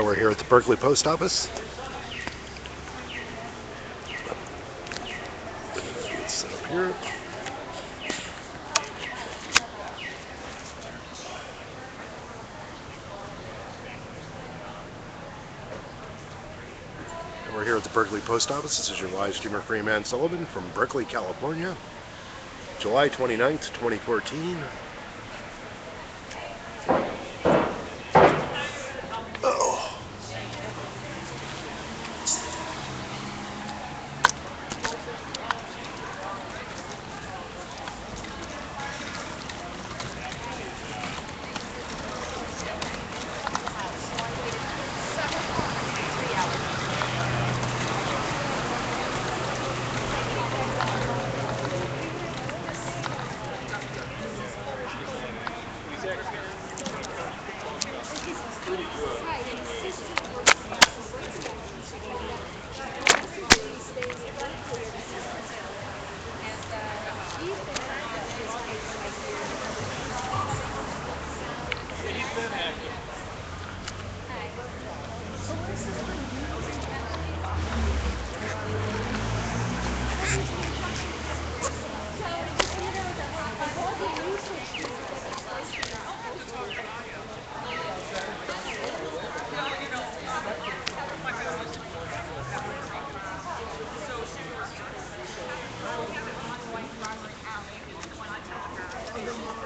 We're here at the Berkeley Post Office. Let's set up here. And we're here at the Berkeley Post Office. This is your live streamer Freeman Sullivan from Berkeley, California. July 29th, 2014. Oh.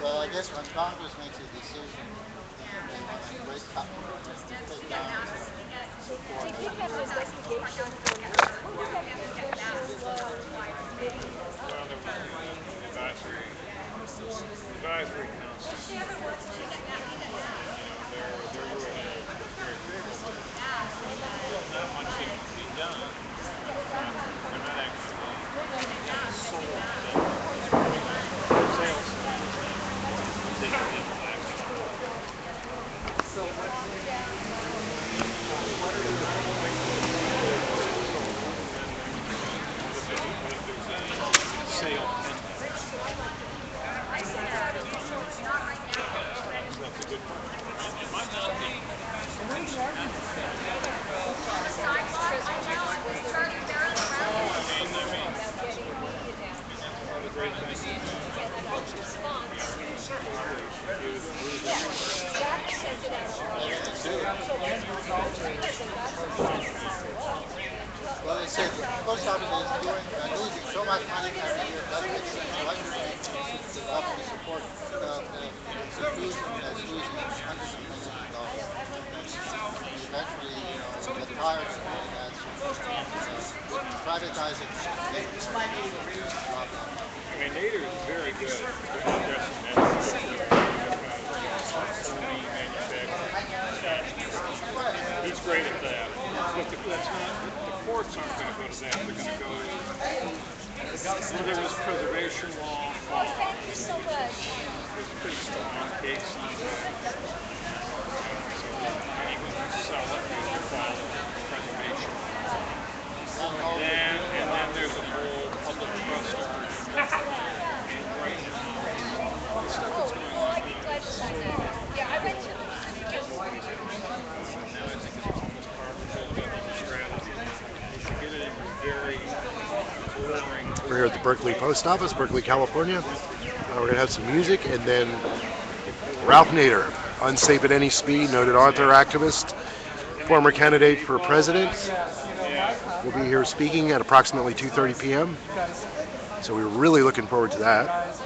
Well, I guess when Congress makes a decision and they want to break up, take down so forth. Did you have an investigation Advisory council. They're really very favorable. Not much seems to be done. They're not actually sold sales. They can be so what sale that's a good one. It might not be. Well, they said the post office is losing so much money every year. It doesn't make sense. Why should we develop to support an institution that's losing hundreds of millions of dollars? Eventually, we'll get tired of doing that. So privatize it. Drop that. I mean, Nader is very good at addressing that. He's great at that. But the courts aren't going to go to that. They're going to go to there was preservation law. Thank you so much. There's a pretty strong case on that. Anyone can sell it, you have to follow preservation law. And then there's a whole public trust argument. And right now, the stuff that's going on I'd be glad to find out. Yeah, I went to nobody's interested. Now I think it's almost part of the building strategy. They should get it into very boring. We're here at the Berkeley Post Office, Berkeley, California. We're going to have some music, and then Ralph Nader, unsafe at any speed, noted author, activist, former candidate for president, will be here speaking at approximately 2:30 p.m. So we're really looking forward to that.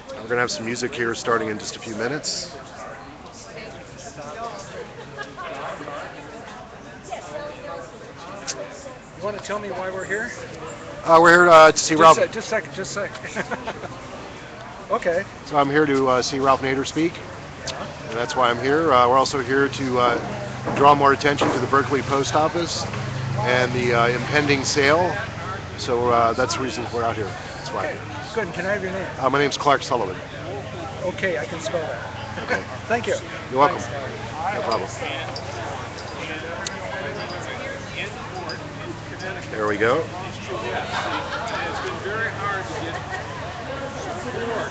We're going to have some music here starting in just a few minutes. You want to tell me why we're here? We're here to see Ralph. Just a second. Okay. So I'm here to see Ralph Nader speak, and that's why I'm here. We're also here to draw more attention to the Berkeley Post Office and the impending sale. So that's the reason we're out here. That's why I'm here. Good. Can I have your name? My name's Clark Sullivan. Okay, I can spell that. Okay. Thank you. You're welcome. Thanks. No problem. There we go. It's been very hard to get support.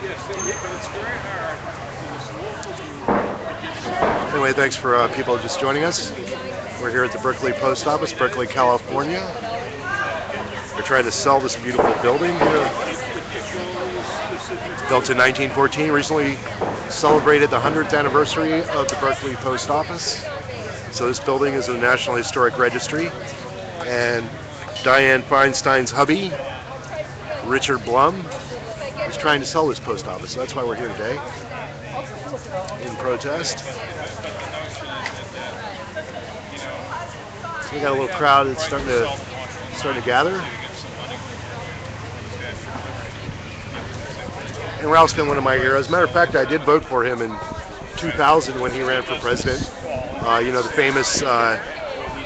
Yes, but it's very hard in this local Anyway, thanks for people just joining us. We're here at the Berkeley Post Office, Berkeley, California. We're trying to sell this beautiful building here. Built in 1914, recently celebrated the 100th anniversary of the Berkeley Post Office. So this building is in the National Historic Registry. And Diane Feinstein's hubby, Richard Blum, is trying to sell this post office. So that's why we're here today, in protest. So we got a little crowd that's starting to gather. And Ralph's been one of my heroes. As a matter of fact, I did vote for him in 2000 when he ran for president. The famous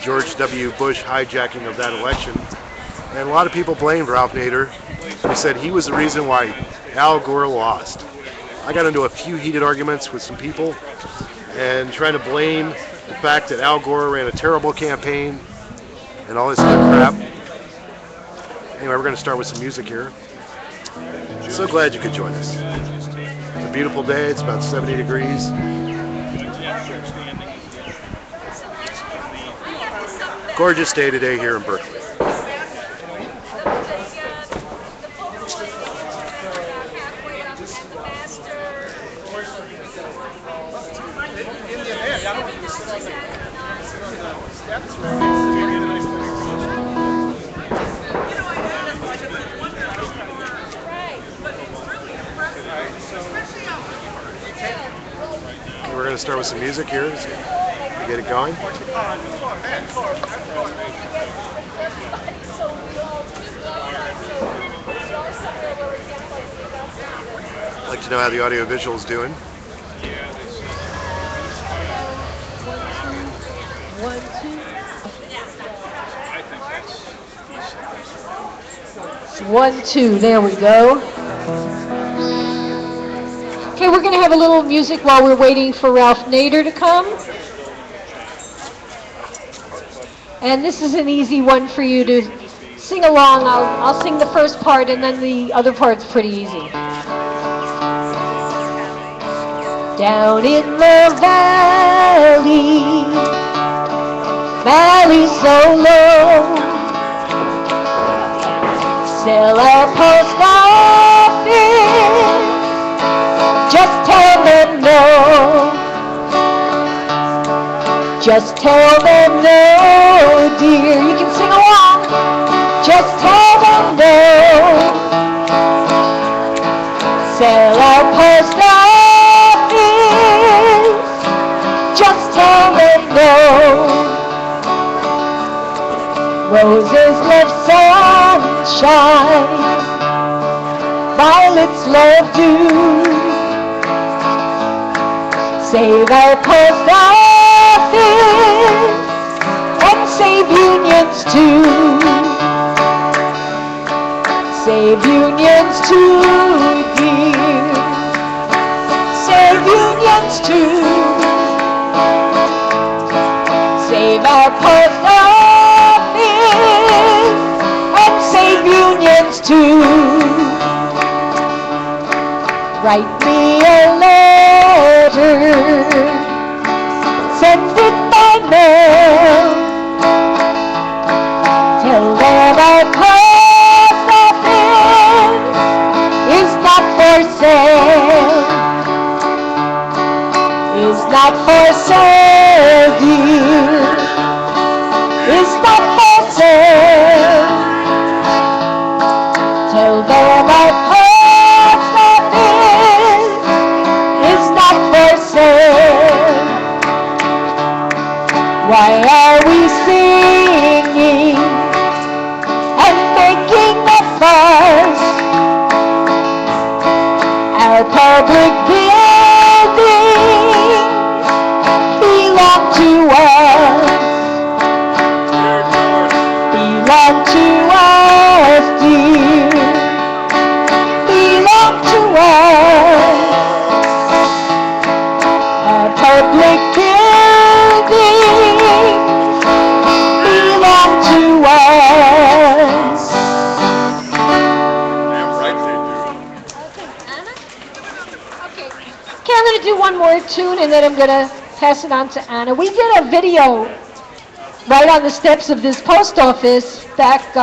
George W. Bush hijacking of that election. And a lot of people blamed Ralph Nader. They said he was the reason why Al Gore lost. I got into a few heated arguments with some people and trying to blame the fact that Al Gore ran a terrible campaign and all this other crap. Anyway, we're going to start with some music here. So glad you could join us. It's a beautiful day. It's about 70 degrees. Gorgeous day today here in Berkeley. We're going to start with some music here to get it going. I'd like to know how the audio visual is doing. One, two, there we go. Okay, we're going to have a little music while we're waiting for Ralph Nader to come. And this is an easy one for you to sing along. I'll sing the first part and then the other part's pretty easy. Down in the valley so low, sell our post office, just tell them no. Just tell them no, dear. You can sing along. Just tell them no. Sell our post office, just tell them no. Roses love sunshine, violets love dew. Save our post office and save unions too. Save unions too, dear. Save unions too. Save our post office and save unions too. Write me a letter, send it by mail. Tell them our post office is not for sale. Is not for sale, dear. Is not for sale. Tell them our post office is not for sale. Why are we singing and making a fuss? Our public buildings belong to us. Belong to us, dear. Belong to us. Our public buildings belong to us. Damn right they do. Okay, I'm going to do one more tune, and then I'm going to pass it on to Anna. We did a video right on the steps of this post office back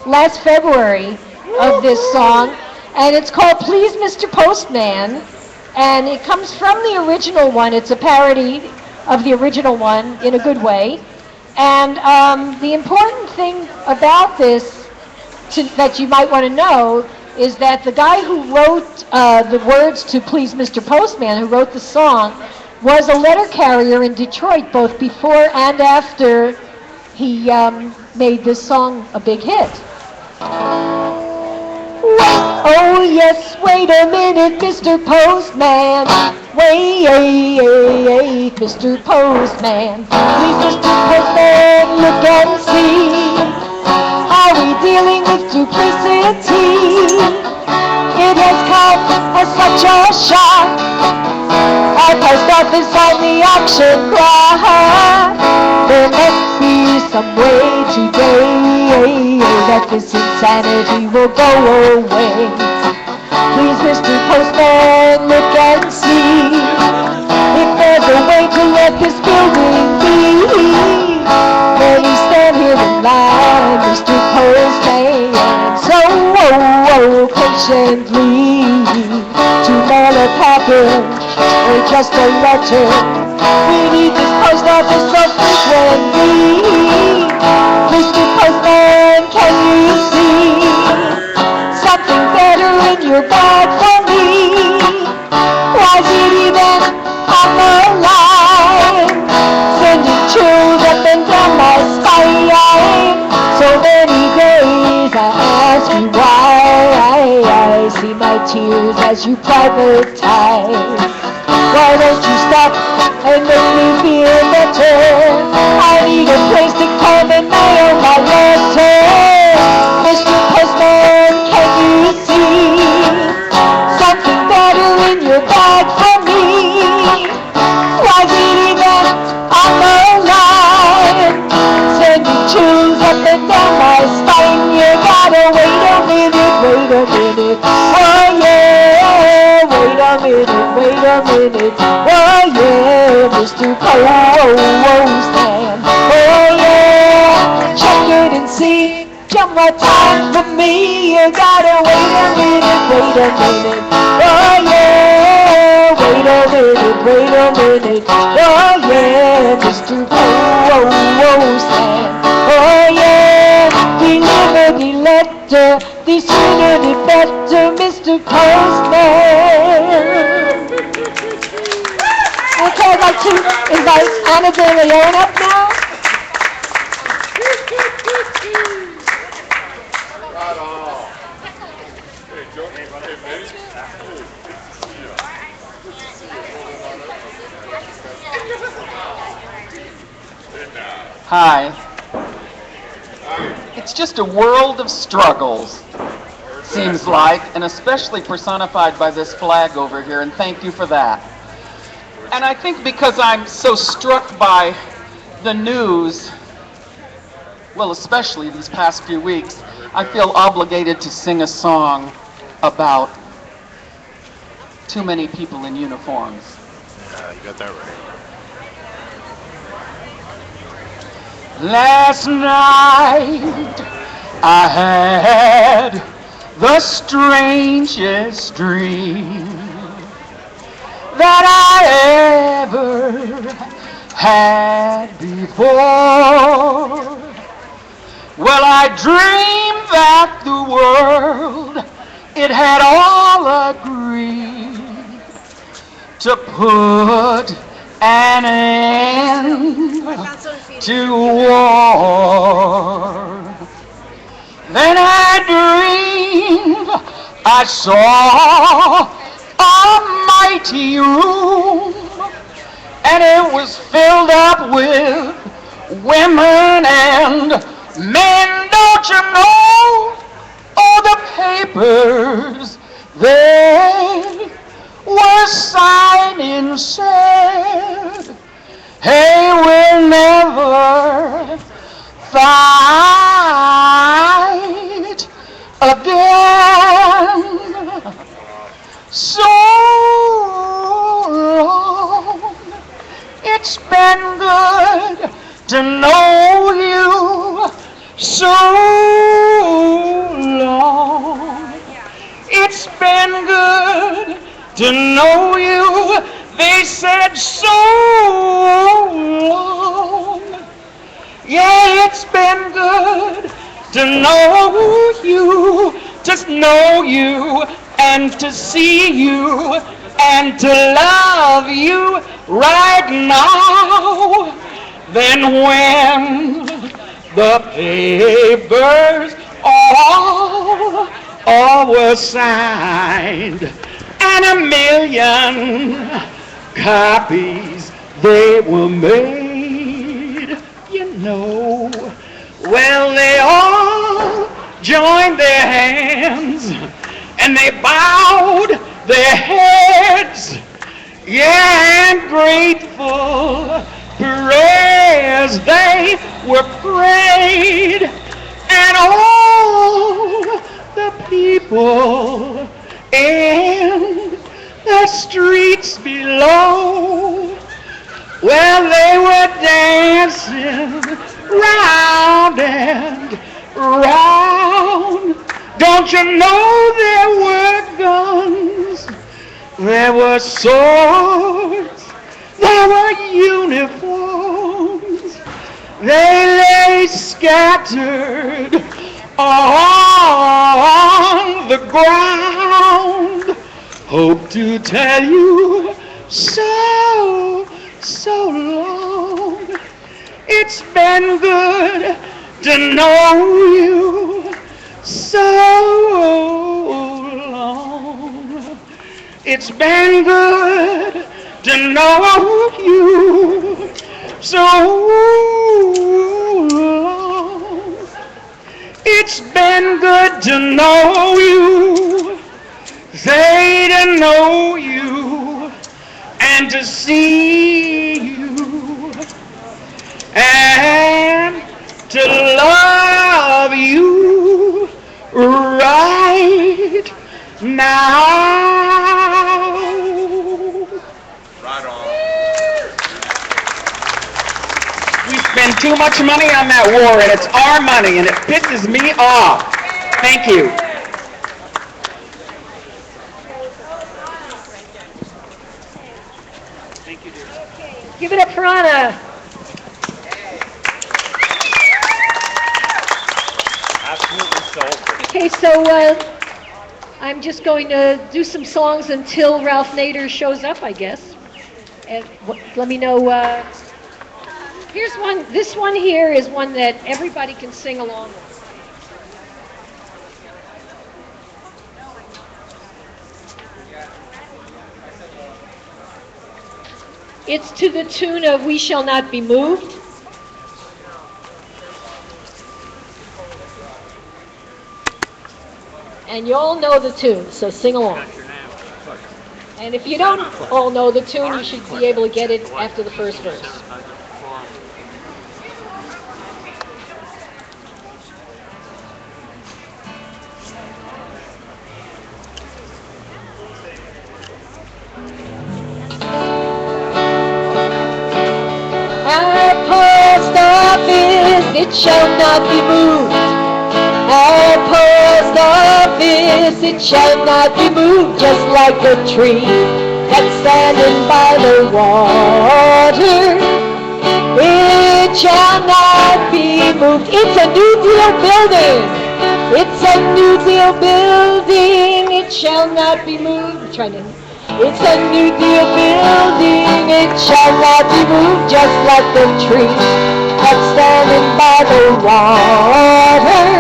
last February of this song, and it's called Please Mr. Postman, and it comes from the original one. It's a parody of the original one in a good way. And the important thing about this that you might want to know is that the guy who wrote the words to Please Mr. Postman, who wrote the song, was a letter carrier in Detroit both before and after he made this song a big hit. Oh yes, wait a minute, Mr. Postman. Wait, Mr. Postman. Please, Mr. Postman, look and see. Are we dealing with duplicity? It has come as such a shock. Our post office on the auction block. There must be some way today that this insanity will go away. Please, Mr. Postman, look and see if there's a way to let this building be. Many stand here in line, Mr. Postman, so patiently to mail a package or just a letter. We need this post office so frequently. Mr. Postman, can you see something better in your bag for me? Why is it even on the line? Sending chills up and down my spine. So many days I ask you why. I see my tears as you privatize. Why don't you stop and make me feel better? I need a place to come and mail my letter. Mr. Postman, can you see something better in your bag for me? Why is it even on the line? Sending chills up and down my spine. You gotta wait a minute. Oh yeah, wait a minute. Oh yeah, Mr. Postman. Oh yeah, check it and see. One more time for me. You gotta wait a minute. Oh yeah, wait a minute. Oh yeah, Mr. Postman. Oh yeah, deliver the letter. The sooner the better, Mr. Postman. Okay, I'd like to invite Anna De Leon up now. Right on. Hey, Joe. Hey, Betty. Hi. It's just a world of struggles, seems like, and especially personified by this flag over here, and thank you for that. And I think because I'm so struck by the news, well, especially these past few weeks, I feel obligated to sing a song about too many people in uniforms. Yeah, you got that right. Last night I had the strangest dream that I ever had before. Well, I dreamed that the world, it had all agreed to put an end to war. Then I dreamed I saw a mighty room, and it was filled up with women and men. Don't you know? All the papers they were signing said, hey, we'll never fight again. So long, so long. It's been good to know you. They said so long. Yeah, it's been good to know you, just know you, and to see you, and to love you right now. Then when the papers all were signed, and 1,000,000 copies they were made, you know, well, they all joined their hands and they bowed their heads, yeah, and grateful prayers they were prayed, and all the people in the streets below, well, they were dancing round and round. Don't you know there were guns, there were swords, there were uniforms, they lay scattered on the ground. Hope to tell you so long. It's been good to know you so long. It's been good to know you so long. It's been good to know you, say to know you, and to see you, and to love you right now. Right on. We spend too much money on that war, and it's our money, and it pisses me off. Thank you. Give it up for Anna. Absolutely soulful. Okay, so I'm just going to do some songs until Ralph Nader shows up, I guess. And let me know. Here's one. This one here is one that everybody can sing along with. It's to the tune of We Shall Not Be Moved. And you all know the tune, so sing along. And if you don't all know the tune, you should be able to get it after the first verse. Our post office, it shall not be moved. Our post office, it shall not be moved, just like a tree that's standing by the water. It shall not be moved. It's a New Deal building. It's a New Deal building. It shall not be moved. It's a New Deal building. It shall not be moved, just like the tree that's standing by the water.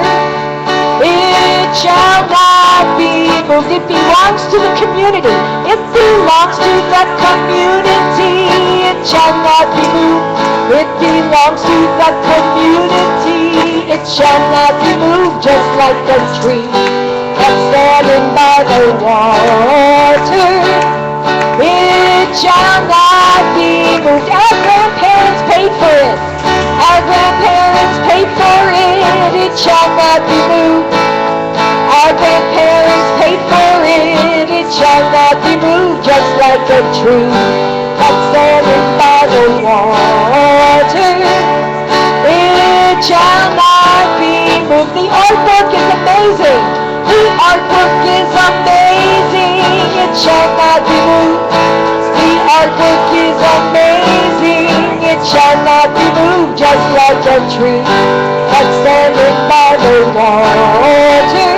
It shall not be moved. It belongs to the community. It belongs to the community. It shall not be moved. It belongs to the community. It shall not be moved, just like the tree that's standing by the water. It shall not be moved. Our grandparents paid for it. Our grandparents paid for it. It shall not be moved. Our grandparents paid for it. It shall not be moved, just like a tree that's standing by the water. It It shall not be moved. The artwork is amazing. The artwork is amazing. It shall not be moved. The artwork is amazing. It shall not be moved, just like a tree that's standing by the water.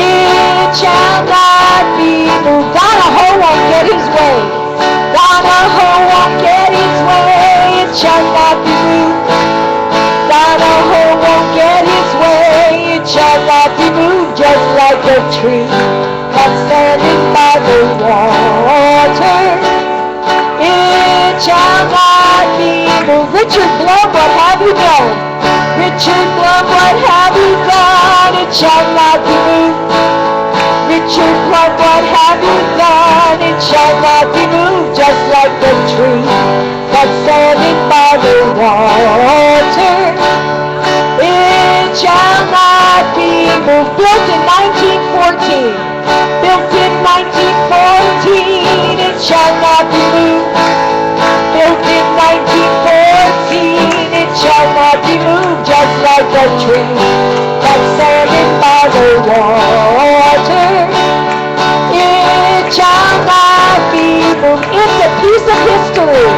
It shall not be moved. Donahoe won't get his way. Donahoe won't get his way. It shall not be moved. Donahoe won't get his way. It shall not be moved, just like a tree that's standing by the water. It shall not be moved. Richard Blum, what have you done? Richard Blum, what have you done? It shall not be moved. Richard Blum, what have you done? It shall not be moved, just like the tree that's standing by the water. It shall not be moved. Built in 1914. Built in 1914. It shall not be moved. Built in 1914. It shall not be moved, just like a tree that's standing by the water. It shall not be moved. It's a piece of history.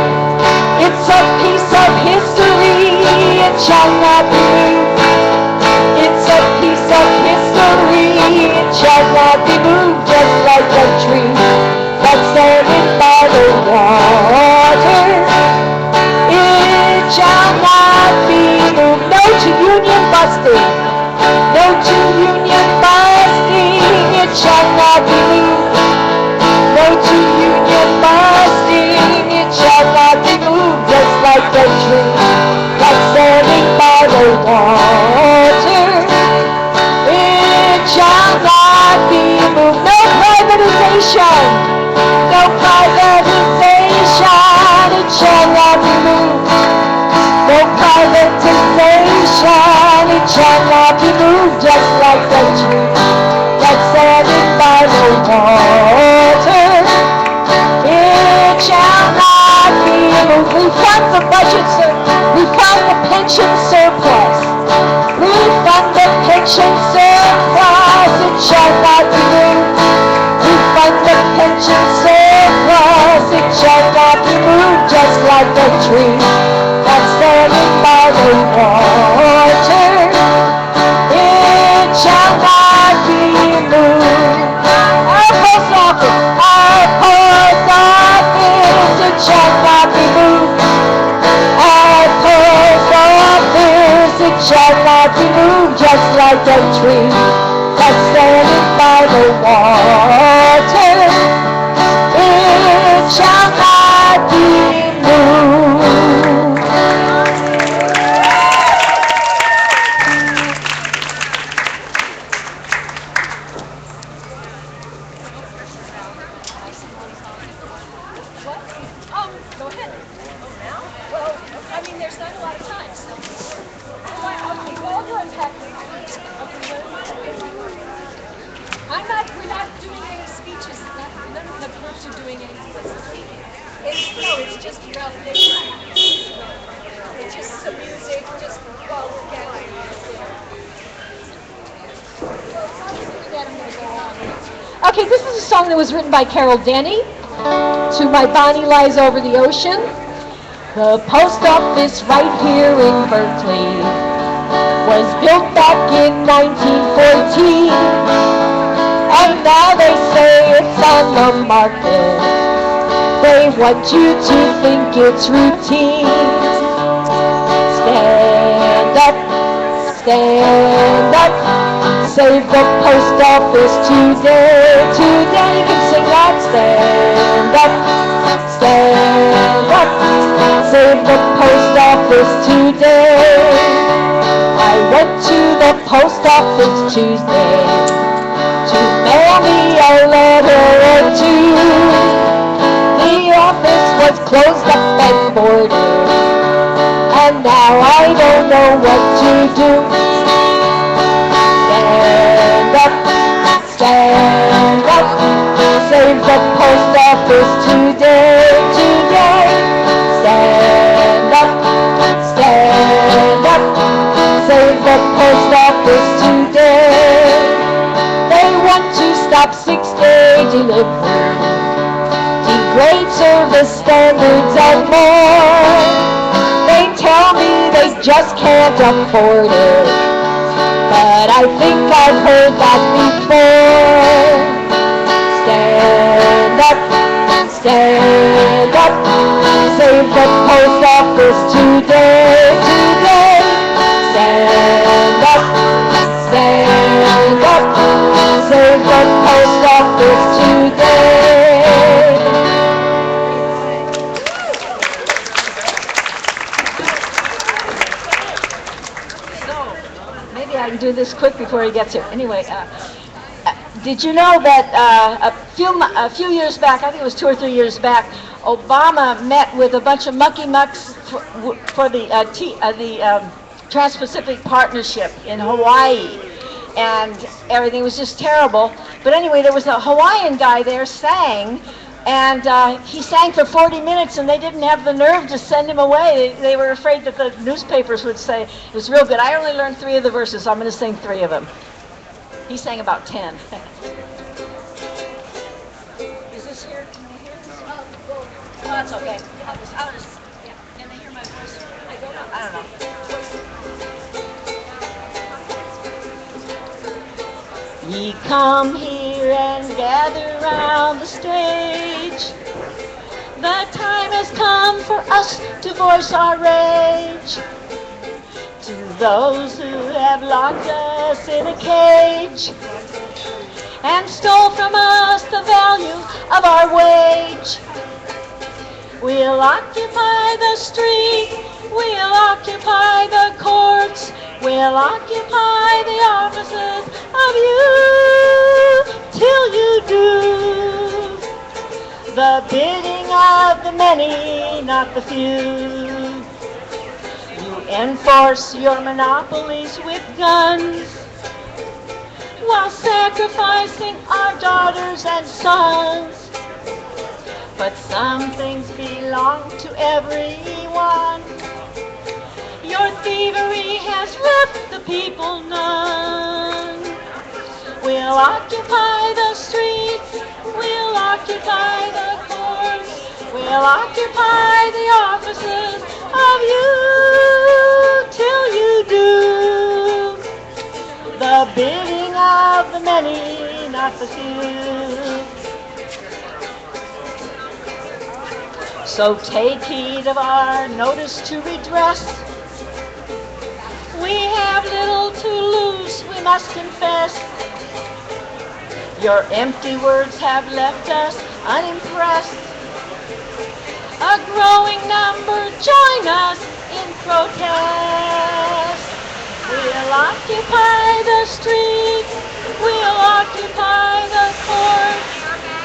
It's a piece of history. It shall not be moved. It's a piece of history. It shall not be moved, just like a tree that's standing by the water. It shall not be moved. No to union busting. No to union busting. It shall not be moved. No to union busting. It shall not be moved, just like a tree that's standing by the water. It shall not be moved. No privatization. No privatization. It shall not be moved. No privatization. It shall not be moved, just like the tree that's standing by the water. It shall not be moved. Refund the budget, refund the pension surplus. Refund the pension surplus. It shall not be moved. Refund the pension surplus. It shall not be moved, just like a tree that's standing by the water. It shall not be moved. Our post office, our post office, it shall not be moved. Our post office, it shall not be moved, just like a tree that's standing by the water. It shall not be moved. Go ahead. Oh, now? Well, I mean, there's not a lot of time, so. Okay, well, I'll go unpack it. We're not doing any speeches. None of the groups are doing any speeches. It's just Ralph Nader. It's just some music, just while we're gathering there. Well, as long as we do that, I'm going to go on. Okay, this is a song that was written by Carol Denny to My Bonnie Lies Over the Ocean. The post office right here in Berkeley was built back in 1914, and now they say it's on the market. They want you to think it's routine. Stand up, stand up, save the post office today. Today you can sing that. Stand up, stand up, save the post office today. I went to the post office Tuesday to mail me a letter or two. The office was closed up and boarded, and now I don't know what to do. Stand up, stand up, save the post office today, today. Stand up, stand up, the post office today. They want to stop 6-day delivery, degrade service standards and more. They tell me they just can't afford it, but I think I've heard that before. Stand up, stand up, save the post office today, today. Stand up, stand up, save the post office today. Maybe I can do this quick before he gets here. Anyway, did you know that a few years back, I think it was 2 or 3 years back, Obama met with a bunch of mucky mucks for the Trans-Pacific Partnership in Hawaii, and everything was just terrible. But anyway, there was a Hawaiian guy there sang, and he sang for 40 minutes, and they didn't have the nerve to send him away. They were afraid that the newspapers would say it was real good. I only learned 3 of the verses, so I'm going to sing 3 of them. He sang about 10. Is this here? Can they hear this? Oh, that's okay. I'll just, yeah. Can they hear my voice? I don't know. Ye come here and gather round the stage. The time has come for us to voice our rage. To those who have locked us in a cage and stole from us the value of our wage. We'll occupy the street, we'll occupy the courts, we'll occupy the offices of you till you do the bidding of the many, not the few. You enforce your monopolies with guns while sacrificing our daughters and sons. But some things belong to everyone. Your thievery has left the people none. We'll occupy the streets, we'll occupy the courts, we'll occupy the offices of you till you do the bidding of the many, not the few. So take heed of our notice to redress. We have little to lose, we must confess. Your empty words have left us unimpressed. A growing number join us in protest. We'll occupy the streets, we'll occupy the courts,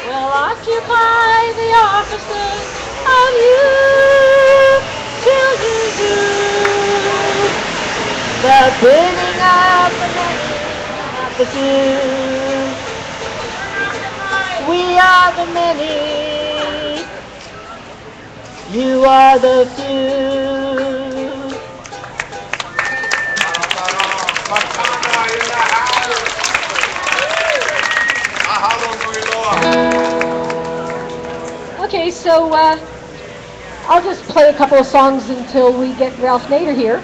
we'll occupy the offices of you till you do the bidding of the many, not the few. We are the many, you are the few. Okay, so I'll just play a couple of songs until we get Ralph Nader here.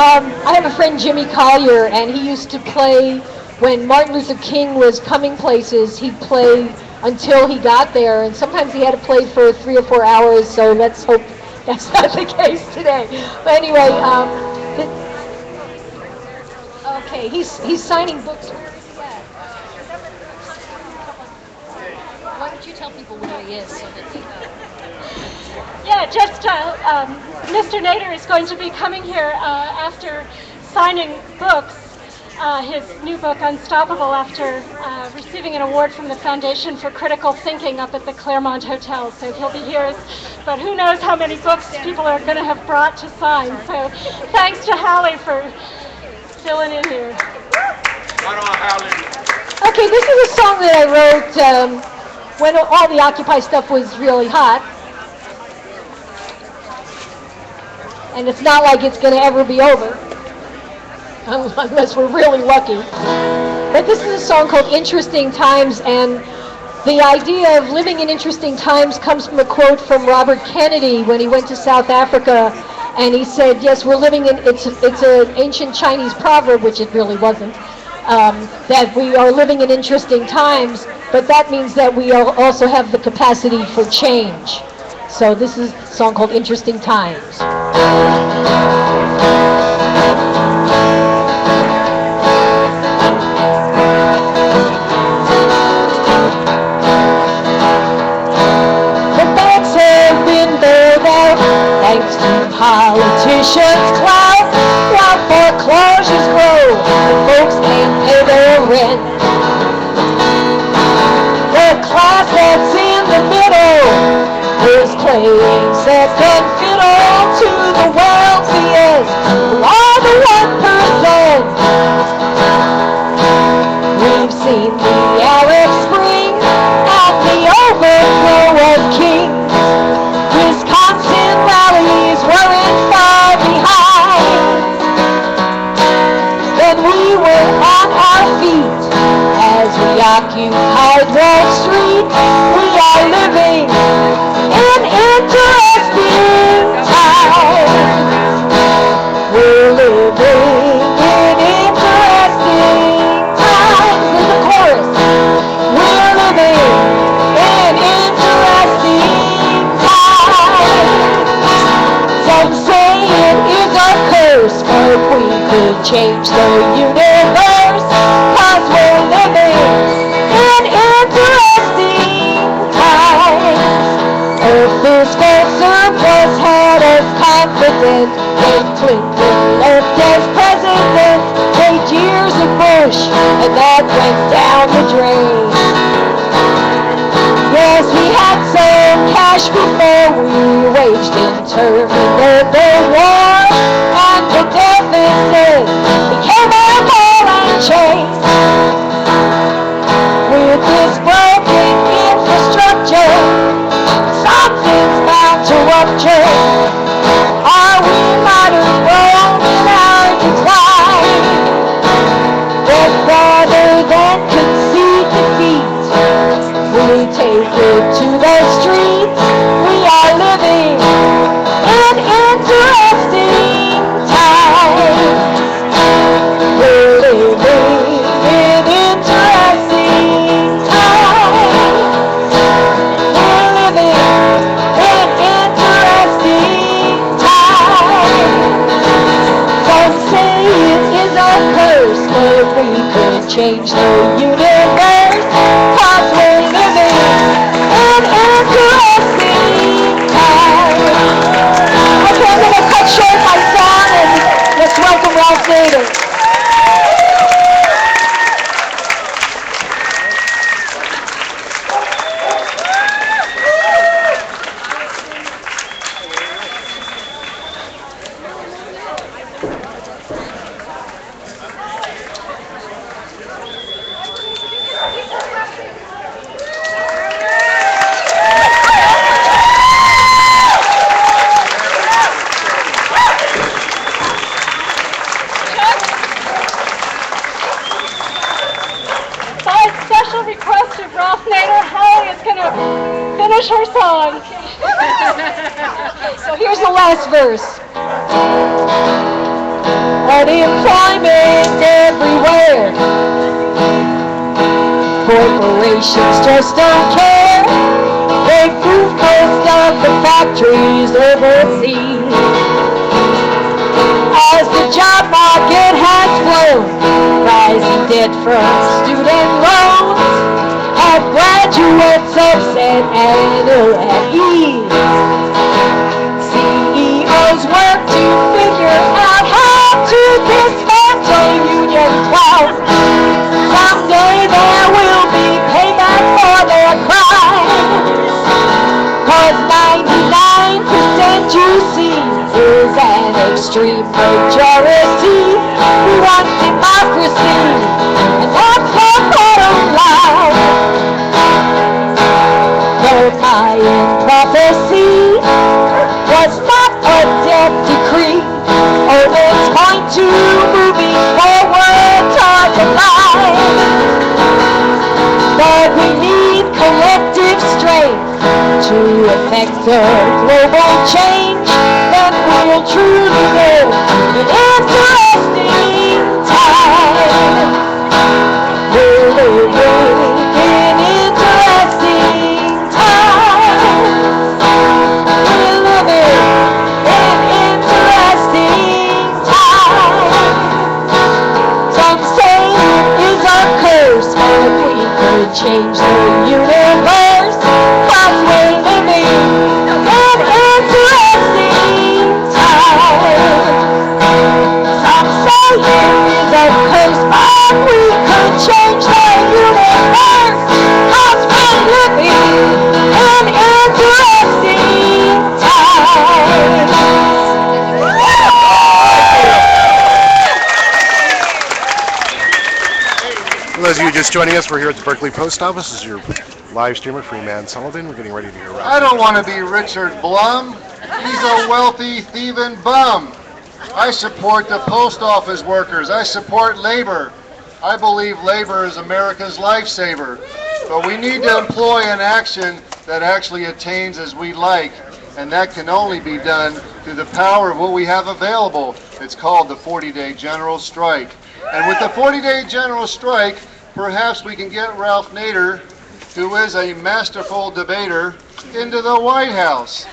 I have a friend, Jimmy Collier, and he used to play when Martin Luther King was coming places. He'd play until he got there, and sometimes he had to play for 3 or 4 hours, so let's hope that's not the case today. But anyway, okay, he's signing books. Where is he at? Why don't you tell people where he is so that they know? Yeah, just Mr. Nader is going to be coming here after signing books, his new book, Unstoppable, after receiving an award from the Foundation for Critical Thinking up at the Claremont Hotel. So he'll be here, but who knows how many books people are going to have brought to sign. So thanks to Hallie for filling in here. Okay, this is a song that I wrote when all the Occupy stuff was really hot. And it's not like it's going to ever be over. unless we're really lucky. But this is a song called Interesting Times, and the idea of living in interesting times comes from a quote from Robert Kennedy when he went to South Africa, and he said, yes, we're living in, it's an ancient Chinese proverb, which it really wasn't, that we are living in interesting times, but that means that we also have the capacity for change. So this is a song called Interesting Times. Thanks to politicians' clout, while foreclosures grow, and folks can't pay their rent. The class that's in the middle is playing second fiddle to the wealthiest, who are the 1%. We've seen the Arab Spring and the overthrow of kings. Wisconsin rallies weren't far behind. Then we were on our feet as we occupied Wall Street. We are living in interesting times. We're living in interesting times. There's a chorus. We're living in interesting times. Some say it is a curse, but we could change the universe, 'cause we're living in interesting times. A fiscal surplus had us confident when Clinton left as president. 8 years of Bush, and that went down the drain. Yes, we had some cash before we waged interminable war, and the deficit became a ball and chain. With this broken infrastructure, something's bound to rupture. Are we modern Rome in our decline? But rather than concede defeat, we take it to the streets. We are living in interesting times. We're living in interesting times. We're living in interesting times. Some say it is a curse, but we could change the universe, 'cause we're living in interesting times. Okay, I'm going to cut short my song, and let's welcome Ralph Nader. By special request of Ralph Nader, Holly is going to finish her song. So here's the last verse. Unemployment everywhere. Corporations just don't care. They move most of the factories overseas. As the job market has flown, rising debt from student loans have graduates upset and ill at ease. CEOs work to figure out how to dismantle union clouds. Someday there will be payback for their crimes, 'cause 99% you see is an extreme majority who want democracy, and that's the bottom line. The Mayan prophecy was not a death decree. Omens point to moving after global change, then we'll truly live in interesting times. We're living in interesting times. We're living in interesting times. Some say it is a curse, but if we could change the universe, 'cause we're living in interesting times. Some say it is a curse, but we could change the universe, 'cause we're living in interesting times. For those of you just joining us, we're here at the Berkeley Post Office. This is your live streamer, Freeman Sullivan. We're getting ready to hear Ralph. I don't want to be Richard Blum. He's a wealthy, thieving bum. I support the post office workers. I support labor. I believe labor is America's lifesaver. But we need to employ an action that actually attains as we like. And that can only be done through the power of what we have available. It's called the 40-day general strike. And with the 40-day general strike, perhaps we can get Ralph Nader, who is a masterful debater, into the White House.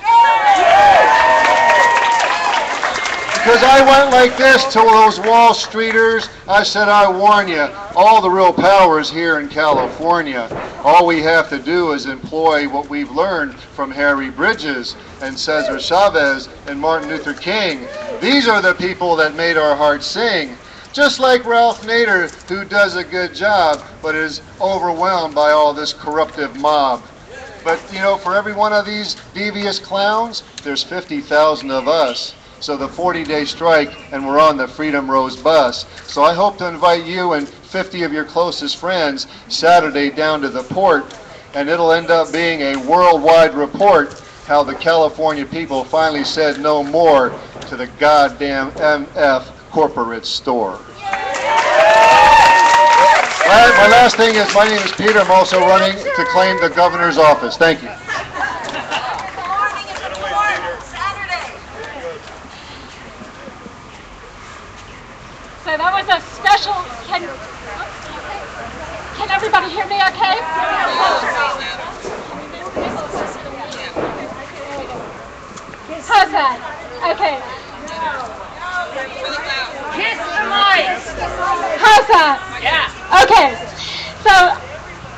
Because I went like this to those Wall Streeters. I said, I warn you, all the real power is here in California. All we have to do is employ what we've learned from Harry Bridges and Cesar Chavez and Martin Luther King. These are the people that made our hearts sing. Just like Ralph Nader, who does a good job, but is overwhelmed by all this corruptive mob. But, you know, for every one of these devious clowns, there's 50,000 of us. So the 40-day strike, and we're on the Freedom Rose bus. So I hope to invite you and 50 of your closest friends Saturday down to the port, and it'll end up being a worldwide report how the California people finally said no more to the goddamn MF corporate store. My last thing is, my name is Peter. I'm also running to claim the governor's office. Thank you. So that was a special, can everybody hear me okay? How's that? Okay. Kiss the mic. How's that? Yeah. Okay. So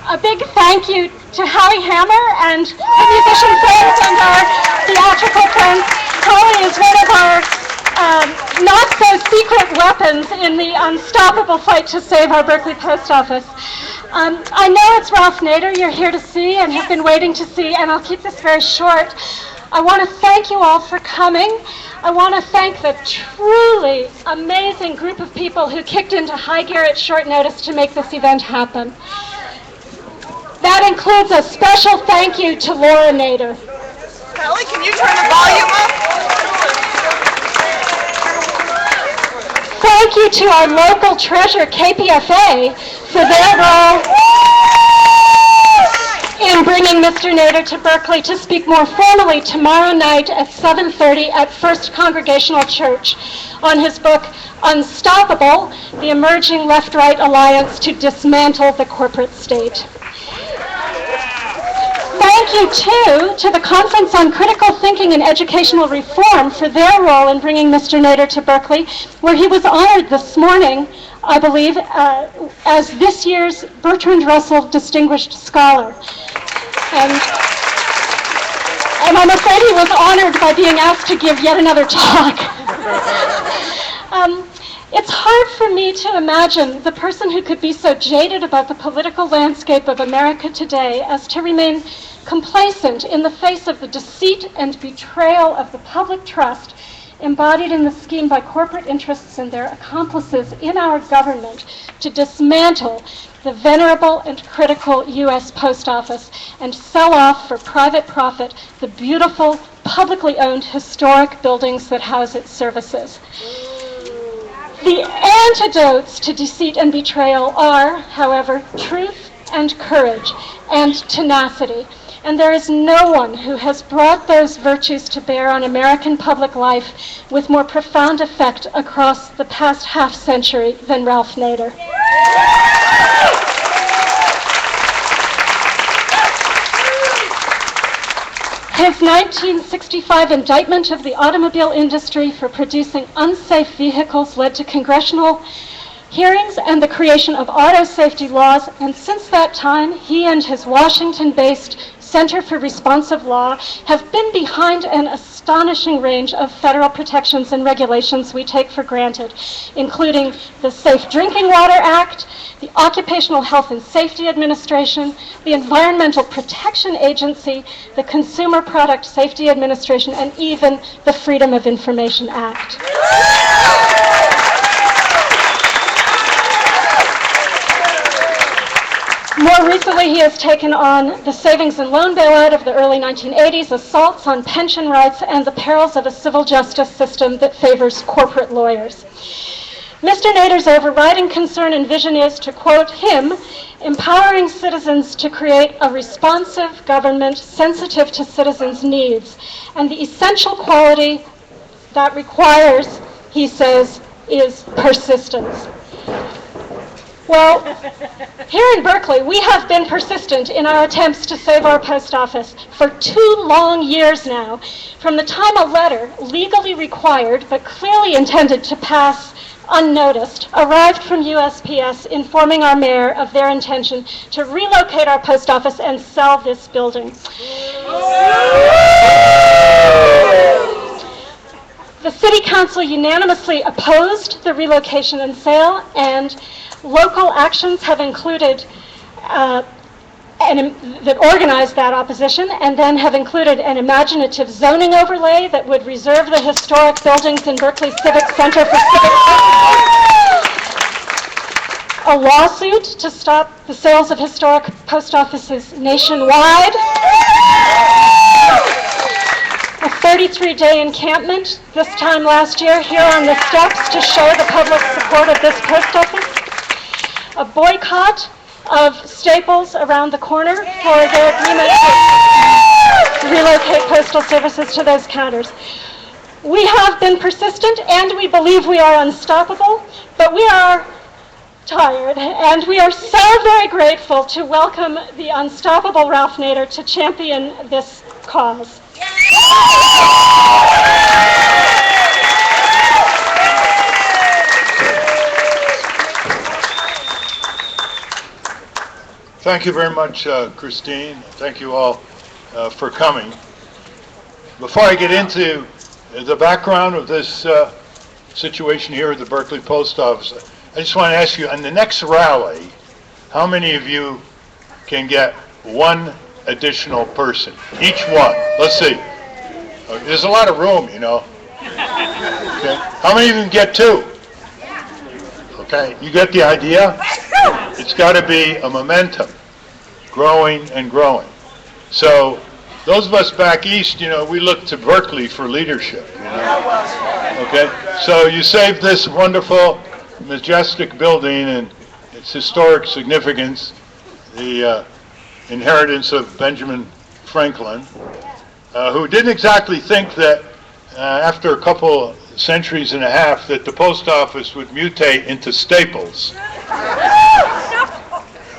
a big thank you to Howie Hammer and our musician friends and our theatrical friends. Howie is one of our not-so-secret weapons in the unstoppable fight to save our Berkeley Post Office. I know it's Ralph Nader you're here to see and have been waiting to see, and I'll keep this very short. I want to thank you all for coming. I want to thank the truly amazing group of people who kicked into high gear at short notice to make this event happen. That includes a special thank you to Laura Nader. Kelly, can you turn the volume up? Thank you to our local treasure, KPFA, for their role in bringing Mr. Nader to Berkeley to speak more formally tomorrow night at 7:30 at First Congregational Church on his book, Unstoppable, the Emerging Left-Right Alliance to Dismantle the Corporate State. Thank you, too, to the Conference on Critical Thinking and Educational Reform for their role in bringing Mr. Nader to Berkeley, where he was honored this morning, I believe, as this year's Bertrand Russell Distinguished Scholar. And I'm afraid he was honored by being asked to give yet another talk. It's hard for me to imagine the person who could be so jaded about the political landscape of America today as to remain complacent in the face of the deceit and betrayal of the public trust embodied in the scheme by corporate interests and their accomplices in our government to dismantle the venerable and critical U.S. Post Office and sell off for private profit the beautiful, publicly owned historic buildings that house its services. The antidotes to deceit and betrayal are, however, truth and courage and tenacity. And there is no one who has brought those virtues to bear on American public life with more profound effect across the past half century than Ralph Nader. His 1965 indictment of the automobile industry for producing unsafe vehicles led to congressional hearings and the creation of auto safety laws, and since that time, he and his Washington-based Center for Responsive Law have been behind an astonishing range of federal protections and regulations we take for granted, including the Safe Drinking Water Act, the Occupational Health and Safety Administration, the Environmental Protection Agency, the Consumer Product Safety Administration, and even the Freedom of Information Act. More recently, he has taken on the savings and loan bailout of the early 1980s, assaults on pension rights, and the perils of a civil justice system that favors corporate lawyers. Mr. Nader's overriding concern and vision is, to quote him, empowering citizens to create a responsive government sensitive to citizens' needs, and the essential quality that requires, he says, is persistence. Well, here in Berkeley, we have been persistent in our attempts to save our post office for 2 long years now, from the time a letter, legally required but clearly intended to pass unnoticed, arrived from USPS informing our mayor of their intention to relocate our post office and sell this building. The City Council unanimously opposed the relocation and sale, and local actions have included that organized that opposition, and then have included an imaginative zoning overlay that would reserve the historic buildings in Berkeley Civic Center for civic purposes, a lawsuit to stop the sales of historic post offices nationwide, a 33-day encampment this time last year here on the steps to show the public support of this post office, a boycott of Staples around the corner for their agreement to relocate postal services to those counters. We have been persistent and we believe we are unstoppable, but we are tired, and we are so very grateful to welcome the unstoppable Ralph Nader to champion this cause. Thank you very much, Christine. Thank you all for coming. Before I get into the background of this situation here at the Berkeley Post Office, I just want to ask you, on the next rally, how many of you can get one additional person? Each one. Let's see. There's a lot of room, you know. Okay. How many of you can get 2? Okay, you get the idea? It's got to be a momentum, growing and growing. So those of us back east, you know, we look to Berkeley for leadership. You know? Okay, so you saved this wonderful, majestic building and its historic significance, the inheritance of Benjamin Franklin, who didn't exactly think that after a couple centuries and a half that the post office would mutate into Staples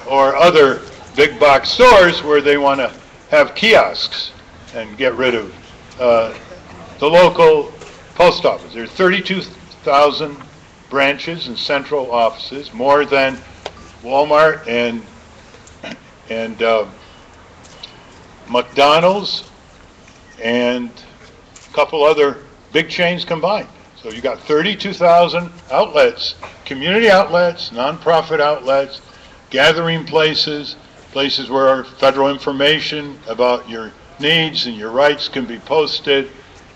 or other big box stores where they want to have kiosks and get rid of the local post office. There are 32,000 branches and central offices, more than Walmart and McDonald's and a couple other big chains combined. So you got 32,000 outlets, community outlets, nonprofit outlets, gathering places, places where federal information about your needs and your rights can be posted,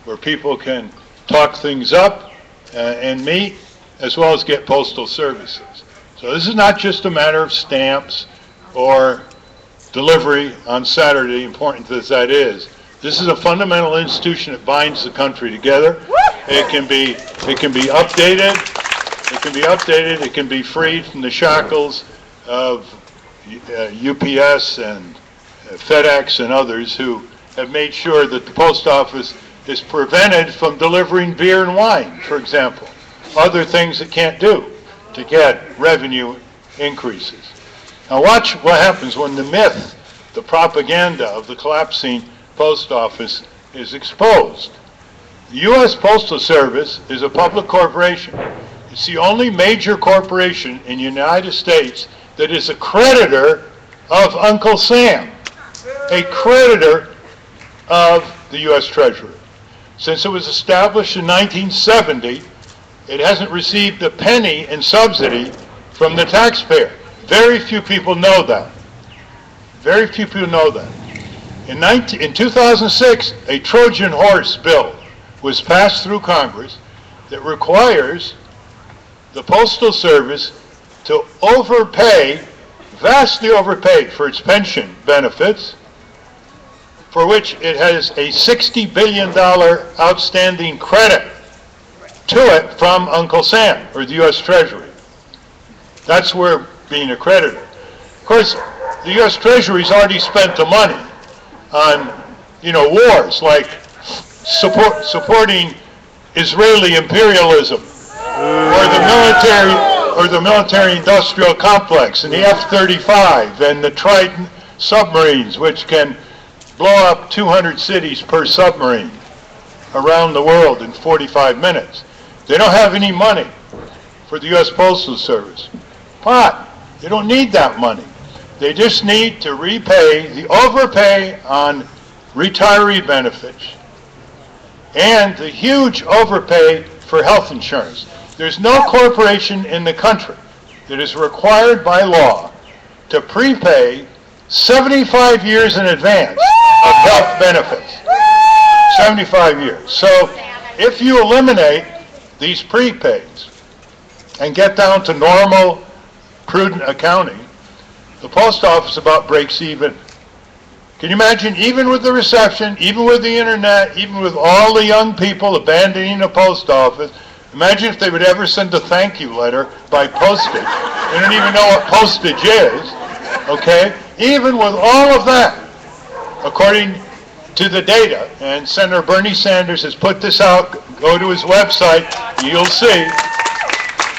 where people can talk things up and meet, as well as get postal services. So this is not just a matter of stamps or delivery on Saturday, important as that is. This is a fundamental institution that binds the country together. It can be updated. It can be updated. It can be freed from the shackles of UPS and FedEx and others who have made sure that the post office is prevented from delivering beer and wine, for example, other things it can't do to get revenue increases. Now watch what happens when the myth, the propaganda of the collapsing post office is exposed. The U.S. Postal Service is a public corporation. It's the only major corporation in the United States that is a creditor of Uncle Sam, a creditor of the U.S. Treasury. Since it was established in 1970, it hasn't received a penny in subsidy from the taxpayer. Very few people know that. Very few people know that. In 2006, a Trojan horse bill was passed through Congress that requires the Postal Service to overpay, vastly overpay for its pension benefits, for which it has a $60 billion outstanding credit to it from Uncle Sam, or the U.S. Treasury. That's where being a creditor. Of course, the U.S. Treasury's already spent the money on, wars like supporting Israeli imperialism, or the military-industrial complex, and the F-35, and the Trident submarines, which can blow up 200 cities per submarine around the world in 45 minutes. They don't have any money for the U.S. Postal Service. But they don't need that money. They just need to repay the overpay on retiree benefits and the huge overpay for health insurance. There's no corporation in the country that is required by law to prepay 75 years in advance of health benefits. 75 years. So if you eliminate these prepays and get down to normal, prudent accounting, the post office about breaks even. Can you imagine, even with the reception, even with the internet, even with all the young people abandoning the post office, imagine if they would ever send a thank you letter by postage. They don't even know what postage is, okay? Even with all of that, according to the data, and Senator Bernie Sanders has put this out, go to his website, you'll see,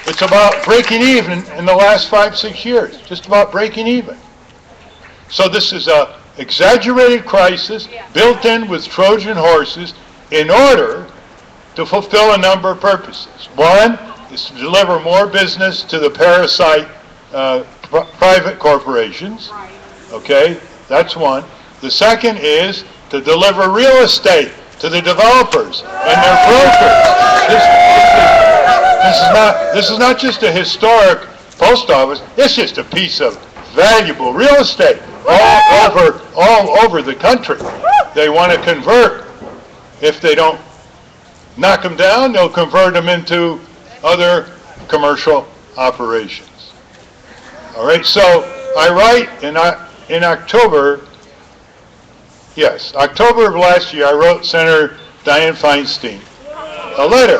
it's about breaking even in the last 5-6 years, just about breaking even. So this is a exaggerated crisis built in with Trojan horses in order to fulfill a number of purposes. One is to deliver more business to the parasite private corporations. Okay, that's one. The second is to deliver real estate to the developers and their brokers. This is not just a historic post office. It's just a piece of valuable real estate all over the country. They want to convert. If they don't knock them down, they'll convert them into other commercial operations. All right, so I write in October of last year, I wrote Senator Dianne Feinstein a letter.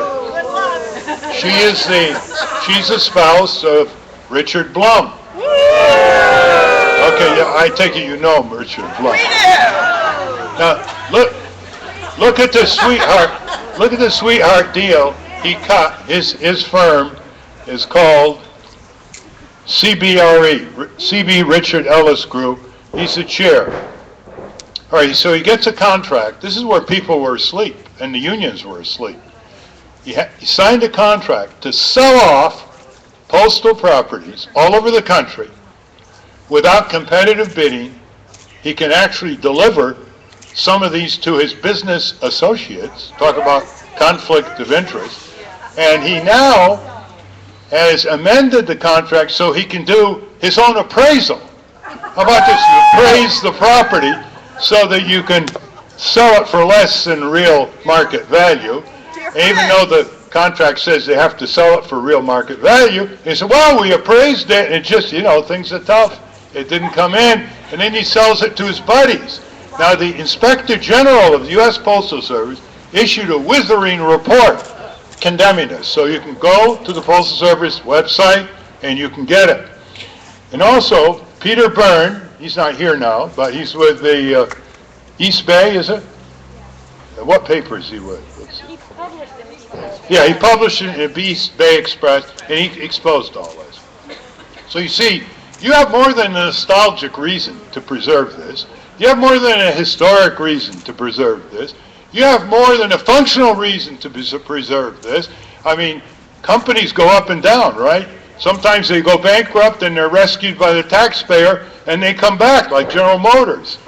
She's the spouse of Richard Blum. Okay, yeah, I take it you know Richard Blum. Now look at the sweetheart. Look at the sweetheart deal he cut. His firm is called CBRE, CB Richard Ellis Group. He's the chair. All right, so he gets a contract. This is where people were asleep and the unions were asleep. He signed a contract to sell off postal properties all over the country without competitive bidding. He can actually deliver some of these to his business associates. Talk about conflict of interest. And he now has amended the contract so he can do his own appraisal. How about this? You appraise the property so that you can sell it for less than real market value. And even though the contract says they have to sell it for real market value, he said, well, we appraised it, and it just, things are tough. It didn't come in. And then he sells it to his buddies. Now, the Inspector General of the U.S. Postal Service issued a withering report condemning this. So you can go to the Postal Service website, and you can get it. And also, Peter Byrne, He's not here now, but he's with the East Bay, is it? What paper is he with? Let's see. Yeah, he published it in the East Bay Express, and he exposed all this. So you see, you have more than a nostalgic reason to preserve this. You have more than a historic reason to preserve this. You have more than a functional reason to preserve this. I mean, companies go up and down, right? Sometimes they go bankrupt and they're rescued by the taxpayer and they come back, like General Motors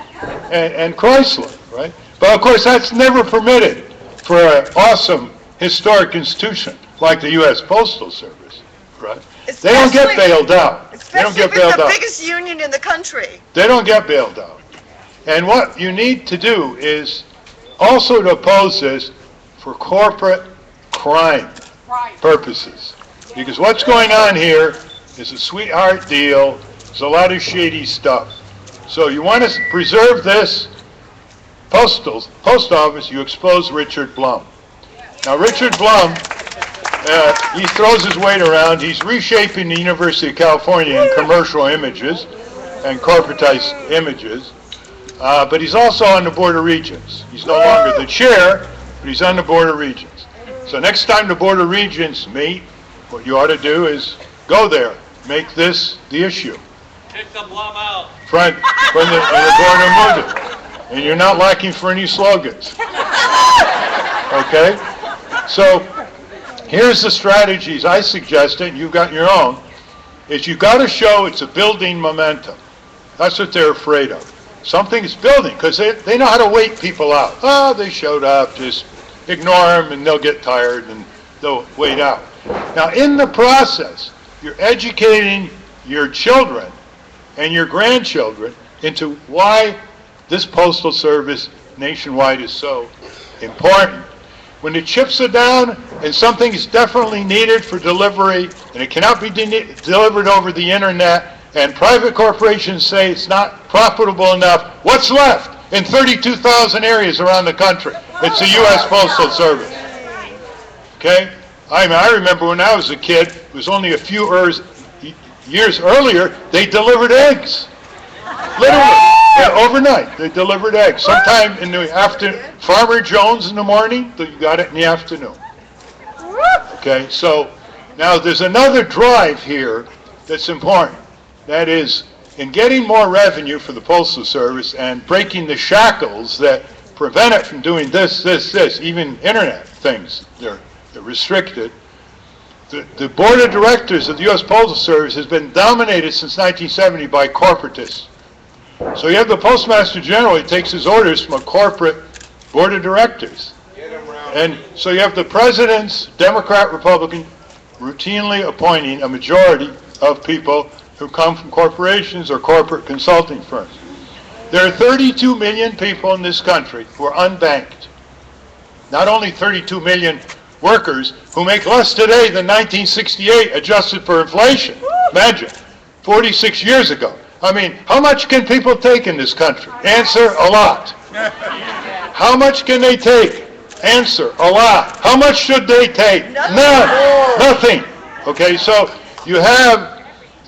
and Chrysler, right? But of course, that's never permitted for an awesome historic institution like the U.S. Postal Service, right? They don't get bailed out. They don't get bailed Especially out. the biggest union in the country. They don't get bailed out. And what you need to do is also to oppose this for corporate crime purposes. Because what's going on here is a sweetheart deal. There's a lot of shady stuff. So you want to preserve this post office, you expose Richard Blum. Now Richard Blum, he throws his weight around. He's reshaping the University of California in commercial images and corporatized images. But he's also on the Board of Regents. He's no longer the chair, but he's on the Board of Regents. So next time the Board of Regents meet, what you ought to do is go there, make this the issue. Kick the Blum out. From the Board of Regents. And you're not lacking for any slogans. Okay? So here's the strategies I suggested, you've got your own, is you've got to show it's a building momentum. That's what they're afraid of. Something is building, because they know how to wait people out. Oh, they showed up, just ignore them and they'll get tired and they'll wait out. Now in the process, you're educating your children and your grandchildren into why this postal service nationwide is so important. When the chips are down and something is definitely needed for delivery and it cannot be delivered over the internet and private corporations say it's not profitable enough, what's left in 32,000 areas around the country? It's the U.S. Postal Service. Okay? I mean, I remember when I was a kid, it was only a few years earlier, they delivered eggs. Literally. Yeah, overnight, they delivered eggs. Sometime in the afternoon, Farmer Jones in the morning, you got it in the afternoon. Okay, so now there's another drive here that's important. That is, in getting more revenue for the Postal Service and breaking the shackles that prevent it from doing this, even internet things, they're restricted. The board of directors of the U.S. Postal Service has been dominated since 1970 by corporatists. So you have the Postmaster General, he takes his orders from a corporate board of directors. And so you have the president's Democrat, Republican, routinely appointing a majority of people who come from corporations or corporate consulting firms. There are 32 million people in this country who are unbanked. Not only 32 million workers who make less today than 1968 adjusted for inflation. Imagine, 46 years ago. I mean, how much can people take in this country? Answer, a lot. How much can they take? Answer, a lot. How much should they take? None. Nothing. Okay, so you have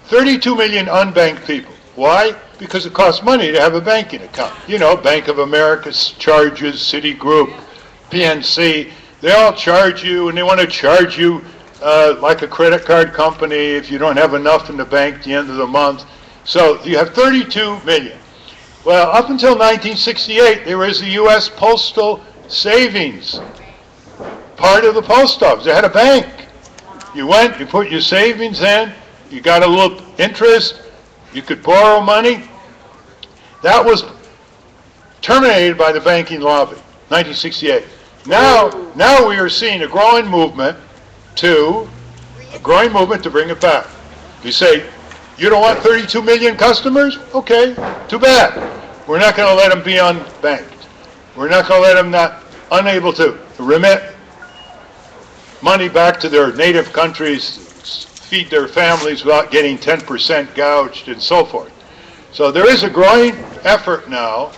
32 million unbanked people. Why? Because it costs money to have a banking account. You know, Bank of America charges, Citigroup, PNC, they all charge you, and they want to charge you like a credit card company if you don't have enough in the bank at the end of the month. So you have 32 million. Well, up until 1968, there was the U.S. Postal Savings, part of the post office. They had a bank. You went, you put your savings in, you got a little interest, you could borrow money. That was terminated by the banking lobby, 1968. Now we are seeing a growing movement to bring it back. You say, you don't want 32 million customers? Okay, too bad. We're not going to let them be unbanked. We're not going to let them not unable to remit money back to their native countries, feed their families without getting 10% gouged and so forth. So there is a growing effort now.